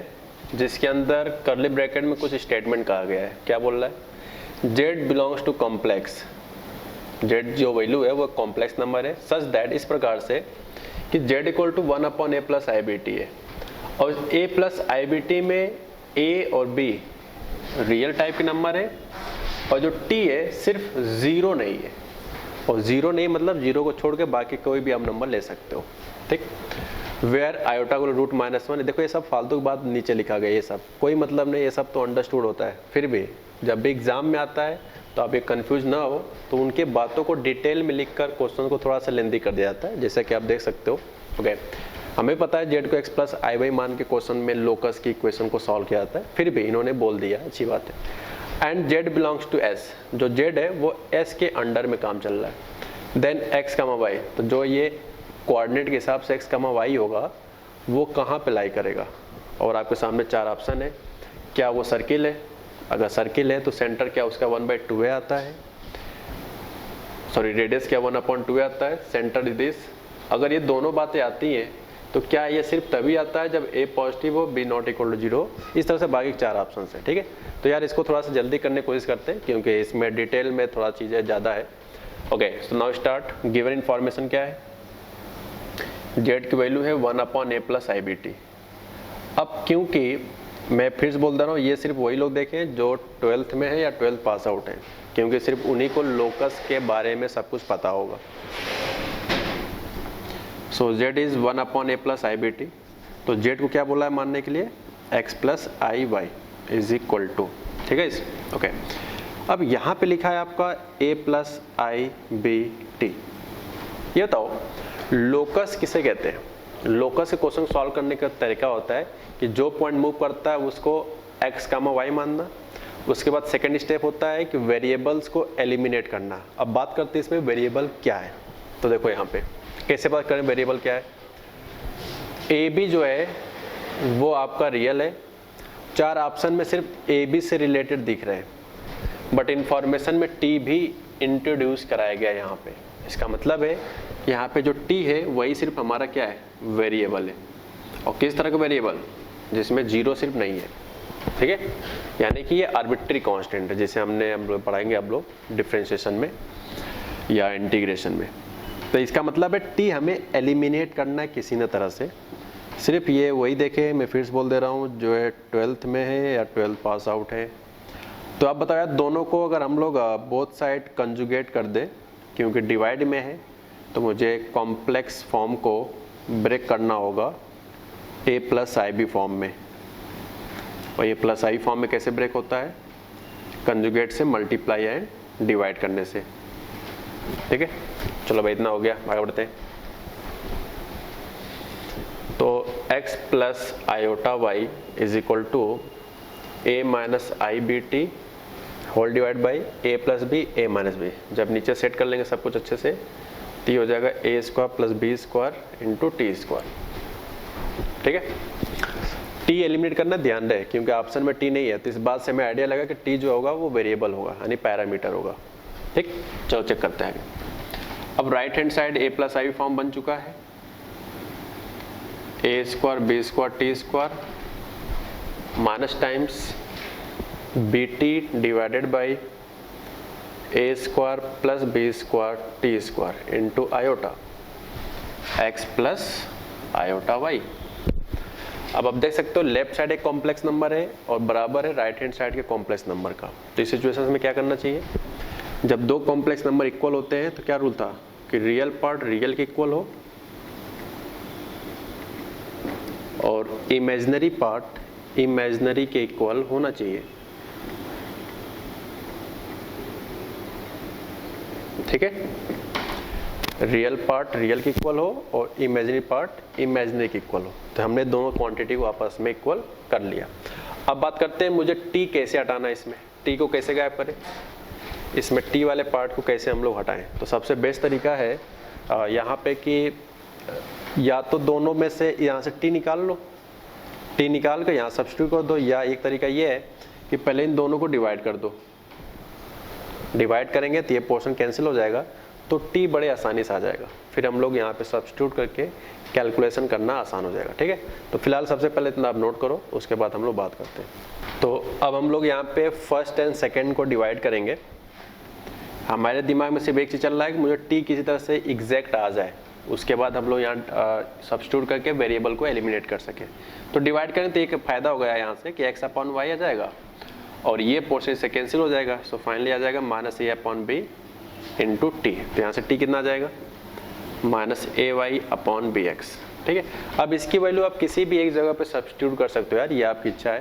जिसके अंदर कर्ली ब्रैकेट में कुछ स्टेटमेंट कहा गया है। क्या बोल रहा है, Z belongs to complex, Z जो वैल्यू है वो कॉम्प्लेक्स नंबर है, सच दैट, इस प्रकार से कि Z equal to 1/a plus IBT है, और a प्लस IBT में a और b रियल टाइप के नंबर है, और जो t है सिर्फ 0 नहीं है, और 0 नहीं मतलब 0 को छोड़ के बाकी कोई भी आप नंबर ले सकते हो। ठीक, वेयर आयोटा को रूट -1। देखो ये सब फालतू की बात नीचे लिखा गया, ये सब कोई मतलब नहीं, ये सब तो अंडरस्टूड होता है। फिर भी जब भी एग्जाम में आता है तो आप ये कंफ्यूज ना हो, तो उनके बातों को डिटेल में लिखकर क्वेश्चन को थोड़ा सा लेंदी कर दिया जाता है, जैसे कि आप देख सकते हो। ओके, हमें पता है Z को x प्लस IY मान के क्वेश्चन में लोकस की इक्वेशन को सॉल्व किया जाता है, फिर भी इन्होंने बोल दिया, अच्छी बात है। And Z belongs to S, जो Z है वो S के अंडर में काम चल रहा है। देन x, y, तो जो ये कोऑर्डिनेट के हिसाब से x, y होगा वो कहाँ पे लाई करेगा, और आपके सामने 4 ऑप्शन है। क्या वो सर्किल है, अगर सर्किल है तो सेंटर क्या उसका 1/2 आता है, सॉरी रेडियस क्या 1/2 आता है, सेंटर इज दिस। अगर ये दोनों बातें आती हैं तो क्या ये सिर्फ तभी आता है जब a पॉजिटिव हो, b नॉट इक्वल टू 0। इस तरह से बाकी 4 ऑप्शन है। ठीक है, तो यार इसको थोड़ा सा जल्दी करने की कोशिश करते हैं क्योंकि इसमें डिटेल में थोड़ा चीज़ें ज़्यादा है। ओके, सो नाउ स्टार्ट। गिवन इन्फॉर्मेशन क्या है, Z की वैल्यू है 1/a प्लस IBT। अब क्योंकि मैं फिर से बोल दे रहा हूँ, ये सिर्फ वही लोग देखें जो 12th में है या 12th पास आउट है, क्योंकि सिर्फ उन्हीं को लोकस के बारे में सब कुछ पता होगा। सो Z is 1/a plus IBT। तो Z को क्या बोला है मानने के लिए, x plus IY is equal to. ठीक है, ओके। अब यहाँ पे लिखा है आपका a प्लस IBT। ये बताओ लोकस किसे कहते हैं। लोकस के क्वेश्चन सॉल्व करने का तरीका होता है कि जो पॉइंट मूव करता है उसको x, y मानना। उसके बाद सेकंड स्टेप होता है कि वेरिएबल्स को एलिमिनेट करना। अब बात करते हैं इसमें वेरिएबल क्या है। तो देखो यहाँ पे कैसे बात करें वेरिएबल क्या है। AB जो है वो आपका रियल है, 4 ऑप्शन में सिर्फ AB से रिलेटेड दिख रहे हैं, बट इंफॉर्मेशन में T भी इंट्रोड्यूस कराया गया है यहाँ पे। इसका मतलब है यहाँ पे जो T है वही सिर्फ हमारा क्या है, वेरिएबल है। और किस तरह का वेरिएबल, जिसमें 0 सिर्फ नहीं है। ठीक है, यानी कि ये आर्बिट्री कांस्टेंट है, जिसे हमने हम लोग पढ़ाएंगे आप लोग डिफरेंशिएशन में। या इंटीग्रेशन में। तो इसका मतलब है टी हमें एलिमिनेट करना है किसी न तरह से। सिर्फ ये वही देखें, मैं फिर से बोल दे रहा हूँ, जो है 12th में है या 12th पास आउट है। तो आप बताओ यार, दोनों को अगर हम लोग बोथ साइड कंजुगेट कर दें, क्योंकि डिवाइड में है तो मुझे कॉम्प्लेक्स फॉर्म को ब्रेक करना होगा a plus i b form में। और ये प्लस आई फॉर्म में कैसे ब्रेक होता है? कंजुगेट से, मल्टीप्लाई एंड डिवाइड करने से। ठीक है, चलो भाई इतना हो गया, आगे बढ़ते हैं। तो x plus iota y is equal to a minus i b t whole divide by a plus b a minus b. जब नीचे सेट कर लेंगे सब कुछ अच्छे से तो ये हो जाएगा a square plus b square into t square. ठीक है, t एलिमिनेट करना ध्यान रहे, क्योंकि ऑप्शन में t नहीं है, तो इस बात से हमें आइडिया लगा कि t जो होगा वो वेरिएबल होगा, यानी पैरामीटर होगा। ठीक, चलो चेक करते हैं आगे। अब right hand side a plus i form बन चुका है, a square b square t square minus times b t divided by a square plus b square t square into iota x plus iota y। अब आप देख सकते हो left side एक complex number है और बराबर है राइट हैंड साइड के कॉम्प्लेक्स नंबर का। तो इस सिचुएशन में क्या करना चाहिए? जब दो कॉम्प्लेक्स नंबर इक्वल होते हैं तो क्या रूल था कि रियल पार्ट रियल के इक्वल हो और इमेजिनरी पार्ट इमेजिनरी के इक्वल होना चाहिए। ठीक है, रियल पार्ट रियल के इक्वल हो और इमेजिनरी पार्ट इमेजिनरी के इक्वल हो। तो हमने दोनों क्वांटिटी को आपस में इक्वल कर लिया। अब बात करते हैं मुझे टी कैसे हटाना है, इसमें टी को कैसे गायब करें, इसमें टी वाले पार्ट को कैसे हम लोग हटाएं। तो सबसे बेस्ट तरीका है यहाँ पे कि या तो दोनों में से यहाँ से टी निकाल लो, टी निकाल कर यहाँ सब्स्टिट्यूट कर दो, या एक तरीका ये है कि पहले इन दोनों को डिवाइड कर दो। डिवाइड करेंगे तो ये पोर्शन कैंसिल हो जाएगा, तो टी बड़े आसानी से आ जाएगा। फिर हम लोग यहाँ पे सब्स्टिट्यूट करके कैलकुलेशन करना आसान हो जाएगा। ठीक है, तो फिलहाल सबसे पहले इतना आप नोट करो, उसके बाद हम लोग बात करते हैं। तो अब हम लोग यहाँ पे फर्स्ट एंड सेकेंड को डिवाइड करेंगे। हमारे दिमाग में सिर्फ एक चीज़ चल रहा है कि मुझे टी किसी तरह से एग्जैक्ट आ जाए, उसके बाद हम लोग यहाँ सब्स्टिट्यूट करके वेरिएबल को एलिमिनेट कर सकें। तो डिवाइड करें तो एक फ़ायदा हो गया यहाँ से कि x अपॉन वाई आ जाएगा और ये पोर्शन से कैंसिल हो जाएगा। सो फाइनली आ जाएगा माइनस ए अपॉन बी इंटू टी। तो यहाँ से टी कितना आ जाएगा? माइनस ए वाई अपॉन बी एक्स। ठीक है, अब इसकी वैल्यू आप किसी भी एक जगह पे सब्स्टिट्यूट कर सकते हो यार, ये आपकी इच्छा है।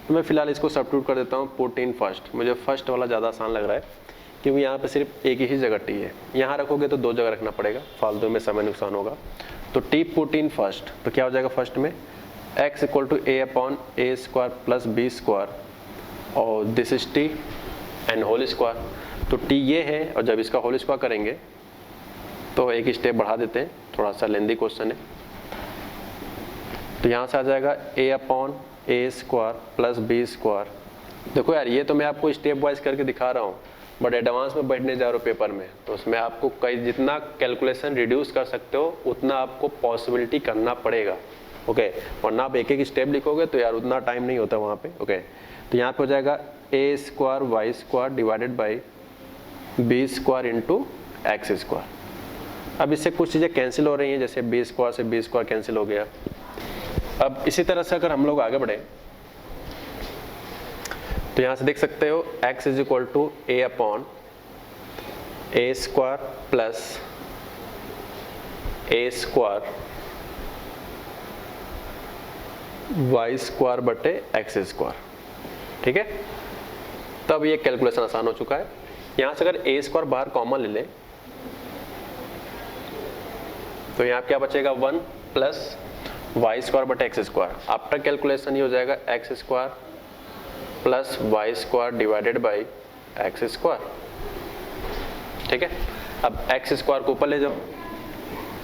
तो मैं फिलहाल इसको सब्स्टिट्यूट कर देता हूँ, पुट इन फर्स्ट। मुझे फर्स्ट वाला ज़्यादा आसान लग रहा है क्योंकि यहाँ पे सिर्फ एक ही जगह टी है, यहाँ रखोगे तो दो जगह रखना पड़ेगा, फालतू में समय नुकसान होगा। तो टी पुट इन फर्स्ट, तो क्या हो जाएगा फर्स्ट में x equal to a upon a square plus b square और this is t and whole square. तो टी ये है और जब इसका होल स्क्वायर करेंगे तो एक स्टेप बढ़ा देते हैं, थोड़ा सा लेंदी क्वेश्चन है। तो यहाँ से आ जाएगा a upon a square plus b square. देखो यार, ये तो मैं आपको स्टेप वाइज करके दिखा रहा हूँ, बट एडवांस में बैठने जा रहे हो पेपर में, तो उसमें आपको कई जितना कैलकुलेशन रिड्यूस कर सकते हो उतना आपको पॉसिबिलिटी करना पड़ेगा। ओके, वरना आप एक एक स्टेप लिखोगे तो यार उतना टाइम नहीं होता वहाँ पे। ओके, तो यहाँ पे हो जाएगा a square y square divided by b square into x square. अब इससे कुछ चीज़ें कैंसिल हो रही हैं, जैसे बी स्क्वायर से बी स्क्वायर कैंसिल हो गया। अब इसी तरह से अगर हम लोग आगे बढ़े तो यहाँ से देख सकते हो x is equal to a upon a square plus a square y square बटे एक्स स्क्वायर। ठीक है, तब ये कैलकुलेशन आसान हो चुका है। यहाँ से अगर ए स्क्वायर बाहर कॉमन ले ले तो यहाँ क्या बचेगा 1 प्लस वाई स्क्वायर बटे एक्स स्क्वायर। आफ्टर कैलकुलेशन ये हो जाएगा x square plus y square divided by x square. ठीक है, अब एक्स स्क्वायर को ऊपर ले जाओ,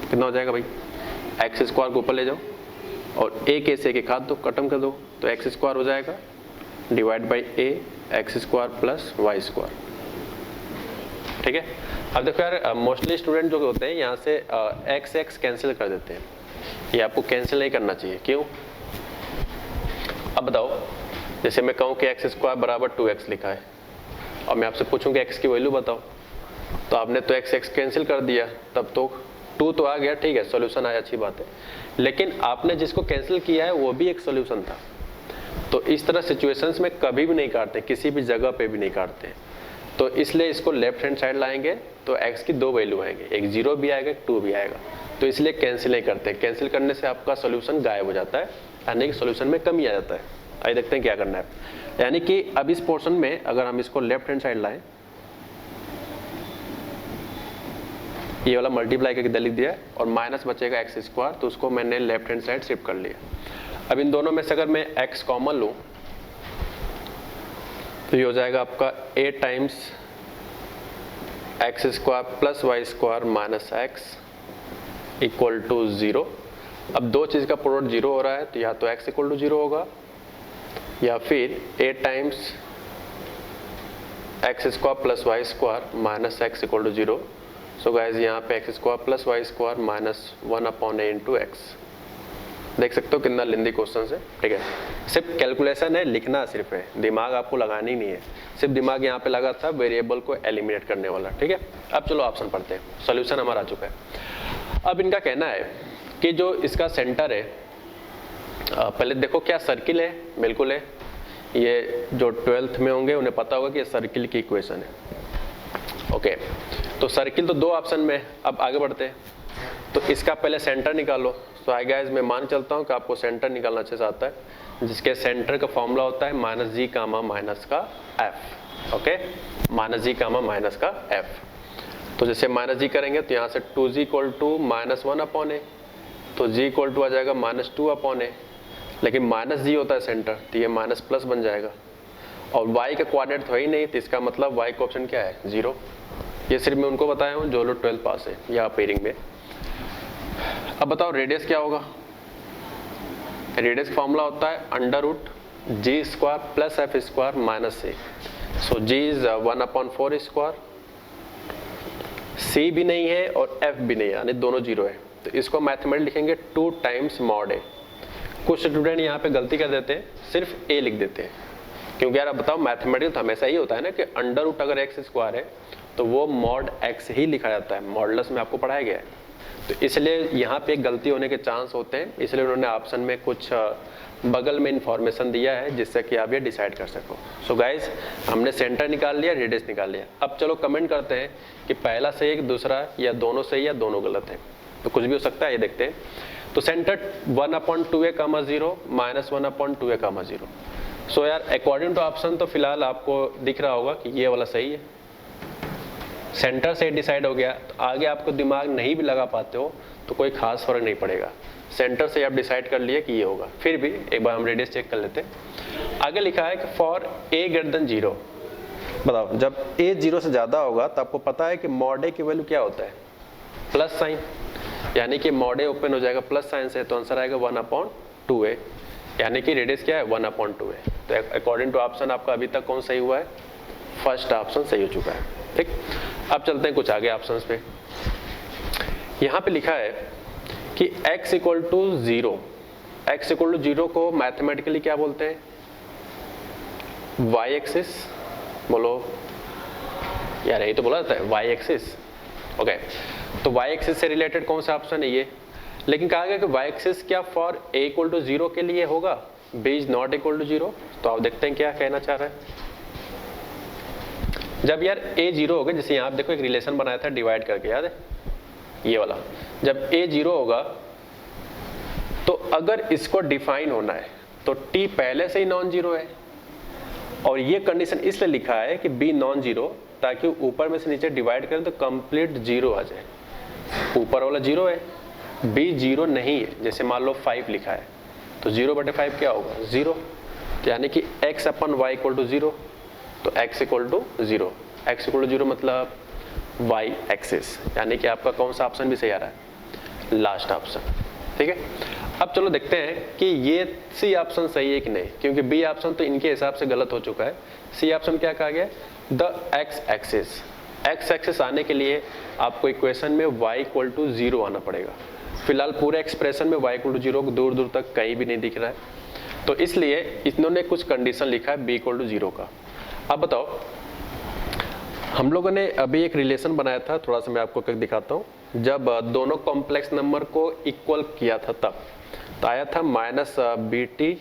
कितना हो जाएगा भाई? एक्स स्क्वायर को ऊपर ले जाओ और ए से एक हाथ दो, खत्म कर दो, तो एक्स स्क्वायर हो जाएगा divide by a x square plus y square. ठीक है, अब देखो यार, मोस्टली स्टूडेंट जो होते हैं यहाँ से एक्स एक्स कैंसिल कर देते हैं, ये आपको कैंसिल नहीं करना चाहिए। क्यों? अब बताओ, जैसे मैं कहूँ कि एक्स स्क्वायर बराबर 2x लिखा है और मैं आपसे पूछूं कि x की वैल्यू बताओ, तो आपने तो x x कैंसिल कर दिया, तब तो 2 तो आ गया, ठीक है, सॉल्यूशन आया, अच्छी बात है। लेकिन आपने जिसको कैंसिल किया है वो भी एक सॉल्यूशन था। तो इस तरह सिचुएशंस में कभी भी नहीं काटते, किसी भी जगह पे भी नहीं काटते। तो इसलिए इसको लेफ्ट हैंड साइड लाएंगे तो x की 2 वैल्यू आएंगे, एक 0 भी आएगा, 2 भी आएगा। तो इसलिए कैंसिल नहीं करते, कैंसिल करने से आपका सोल्यूशन गायब हो जाता है, यानी कि सोल्यूशन में कमी आ जाता है। आइए देखते हैं क्या करना है। यानी कि अब इस पोर्शन में अगर हम इसको लेफ्ट हैंड साइड लाएं, ये वाला मल्टीप्लाई करके लिख दिया और माइनस बचेगा x स्क्वायर, तो उसको मैंने लेफ्ट हैंड साइड शिफ्ट कर लिया। अब इन दोनों में से अगर मैं x कॉमन लूं तो ये हो जाएगा आपका 8 times x square plus y square minus x equal to 0। अब दो चीज़ का प्रोडक्ट 0 हो रहा है, तो या तो x इक्वल टू 0 होगा या फिर 8 times x square plus y square minus x equal to 0। So guys यहाँ पे x square plus y square minus 1/a into x. देख सकते हो कितना लेंदी क्वेश्चन है, ठीक है। सिर्फ कैलकुलेशन है, लिखना सिर्फ है, दिमाग आपको लगानी नहीं है। सिर्फ दिमाग यहाँ पे लगा था वेरिएबल को एलिमिनेट करने वाला, ठीक है। अब चलो ऑप्शन पढ़ते हैं, सॉल्यूशन हमारा आ चुका है। अब इनका कहना है कि जो इसका सेंटर है, पहले देखो क्या सर्किल है, बिल्कुल है। ये जो 12th में होंगे उन्हें पता होगा कि ये सर्किल की इक्वेशन है, ओके। तो सर्किल तो 2 ऑप्शन में। अब आगे बढ़ते हैं, तो इसका पहले सेंटर निकालो। तो आई गाइस मैं मान चलता हूँ कि आपको सेंटर निकालना अच्छे से आता है, जिसके सेंटर का फॉर्मूला होता है माइनस जी कामा माइनस का एफ, ओके, माइनस जी कामा माइनस का एफ। तो जैसे माइनस जी करेंगे तो यहाँ से 2g equal to minus 1/a, तो g इक्वल टू आ जाएगा माइनस 2/a। लेकिन माइनस जी होता है सेंटर, तो ये माइनस प्लस बन जाएगा। और y का कोऑर्डिनेट तो ही नहीं, तो इसका मतलब y का ऑप्शन क्या है, 0। ये सिर्फ मैं उनको बताया हूँ जो लोग 12th पास है या पेयरिंग में। अब बताओ रेडियस क्या होगा। रेडियस का फॉर्मूला होता है under root g square plus f square minus a. So g is 1/4 square, c भी नहीं है और एफ भी नहीं है, यानी दोनों 0 है। तो इसको मैथमेटिकली लिखेंगे 2 टाइम्स मॉड ए। कुछ स्टूडेंट यहाँ पे गलती कर देते हैं, सिर्फ ए लिख देते हैं, क्योंकि यार अब बताओ मैथमेटिकल तो हमेशा ही होता है ना कि अंडर रूट अगर एक्स स्क्वायर है तो वो मॉड एक्स ही लिखा जाता है, मॉडुलस में आपको पढ़ाया गया है। तो इसलिए यहाँ पे गलती होने के चांस होते हैं, इसलिए उन्होंने ऑप्शन में कुछ बगल में इंफॉर्मेशन दिया है जिससे कि आप ये डिसाइड कर सको। सो गाइज हमने सेंटर निकाल लिया, रेडियस निकाल लिया। अब चलो कमेंट करते हैं कि पहला सही है कि दूसरा, या दोनों सही या दोनों गलत है। तो कुछ भी हो सकता है, ये देखते हैं। तो सेंटर 1/2a, 0 माइनस 1/2a, 0। सो यार अकॉर्डिंग टू ऑप्शन तो फिलहाल आपको दिख रहा होगा कि ये वाला सही है, सेंटर से डिसाइड हो गया। तो आगे आपको दिमाग नहीं भी लगा पाते हो तो कोई खास फर्क नहीं पड़ेगा, सेंटर से आप डिसाइड कर लिए कि ये होगा। फिर भी एक बार हम रेडियस चेक कर लेते हैं। आगे लिखा है कि फॉर a ग्रेटर देन 0। बताओ जब a 0 से ज़्यादा होगा तो आपको पता है कि मॉड a की वैल्यू क्या होता है, प्लस साइन, यानी कि मॉड a ओपन हो जाएगा प्लस साइन से, तो आंसर आएगा 1/2a, यानी कि रेडियस क्या है 1/2a। तो अकॉर्डिंग टू ऑप्शन आपका अभी तक कौन सही हुआ है, फर्स्ट ऑप्शन सही हो चुका है, ठीक। अब चलते हैं कुछ आगे ऑप्शंस पे। यहाँ पे लिखा है कि x equal to 0, x equal to 0 को मैथमेटिकली क्या बोलते हैं, y एक्सिस। बोलो यार, यही तो बोला जाता है y एक्सिस, ओके। तो y एक्सिस से रिलेटेड कौन सा ऑप्शन है ये, लेकिन कहा गया कि y एक्सिस क्या फॉर a इक्वल टू 0 के लिए होगा, b is not equal to 0। तो आप देखते हैं क्या कहना चाह रहा है। जब यार a 0 होगा, जैसे यहाँ आप देखो एक रिलेशन बनाया था डिवाइड करके, याद है ये वाला, जब a 0 होगा तो अगर इसको डिफाइन होना है तो t पहले से ही नॉन जीरो है, और ये कंडीशन इसलिए लिखा है कि b नॉन जीरो, ताकि ऊपर में से नीचे डिवाइड करें तो कंप्लीट 0 आ जाए। ऊपर वाला 0 है, b 0 नहीं है, जैसे मान लो 5 लिखा है तो 0/5 क्या होगा 0, तो यानी कि x/y इक्वल टू 0, तो x equal to 0, x equal to 0 मतलब y एक्सिस, यानी कि आपका कौन सा ऑप्शन भी सही आ रहा है, लास्ट ऑप्शन, ठीक है। अब चलो देखते हैं कि ये सी ऑप्शन सही है कि नहीं, क्योंकि बी ऑप्शन तो इनके हिसाब से गलत हो चुका है। सी ऑप्शन क्या कहा गया, the x axis. X axis आने के लिए आपको इक्वेशन में y इक्वल टू 0 आना पड़ेगा। फिलहाल पूरे एक्सप्रेशन में y इक्वल टू 0 दूर दूर तक कहीं भी नहीं दिख रहा है, तो इसलिए इन्होंने कुछ कंडीशन लिखा है b इक्वल टू 0 का। अब बताओ हम लोगों ने अभी एक रिलेशन बनाया था, थोड़ा सा मैं आपको करके दिखाता हूँ। जब दोनों कॉम्प्लेक्स नंबर को इक्वल किया था तब तो आया था -bt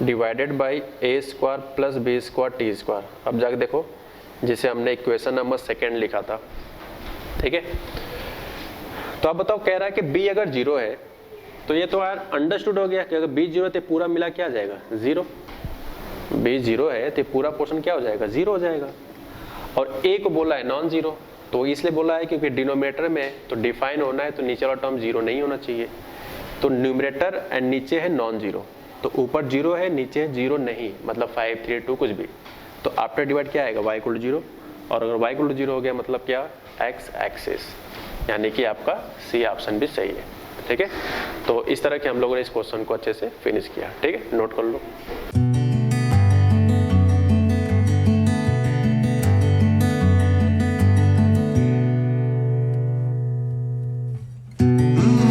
divided by a square plus b square t square. अब जाके देखो, जिसे हमने इक्वेशन नंबर सेकेंड लिखा था, ठीक है। तो अब बताओ, कह रहा है कि b अगर 0 है तो ये तो यार अंडरस्टूड हो गया कि अगर b 0 है तो पूरा मिला क्या आ जाएगा, 0। b 0 है तो पूरा पोर्शन क्या हो जाएगा, 0 हो जाएगा। और a को बोला है नॉन जीरो, तो इसलिए बोला है क्योंकि डिनोमिनेटर में तो डिफाइन होना है तो नीचे वाला टर्म 0 नहीं होना चाहिए। तो न्यूमरेटर एंड नीचे है नॉन जीरो, तो ऊपर 0 है नीचे है 0 नहीं, मतलब 5 3 2 कुछ भी। तो आफ्टर डिवाइड क्या आएगा, y = 0। और अगर y = 0 हो गया मतलब क्या, x एक्सिस, यानी कि आपका सी ऑप्शन भी सही है, ठीक है। तो इस तरह के हम लोगों ने इस क्वेश्चन को अच्छे से फिनिश किया, ठीक है, नोट कर लो।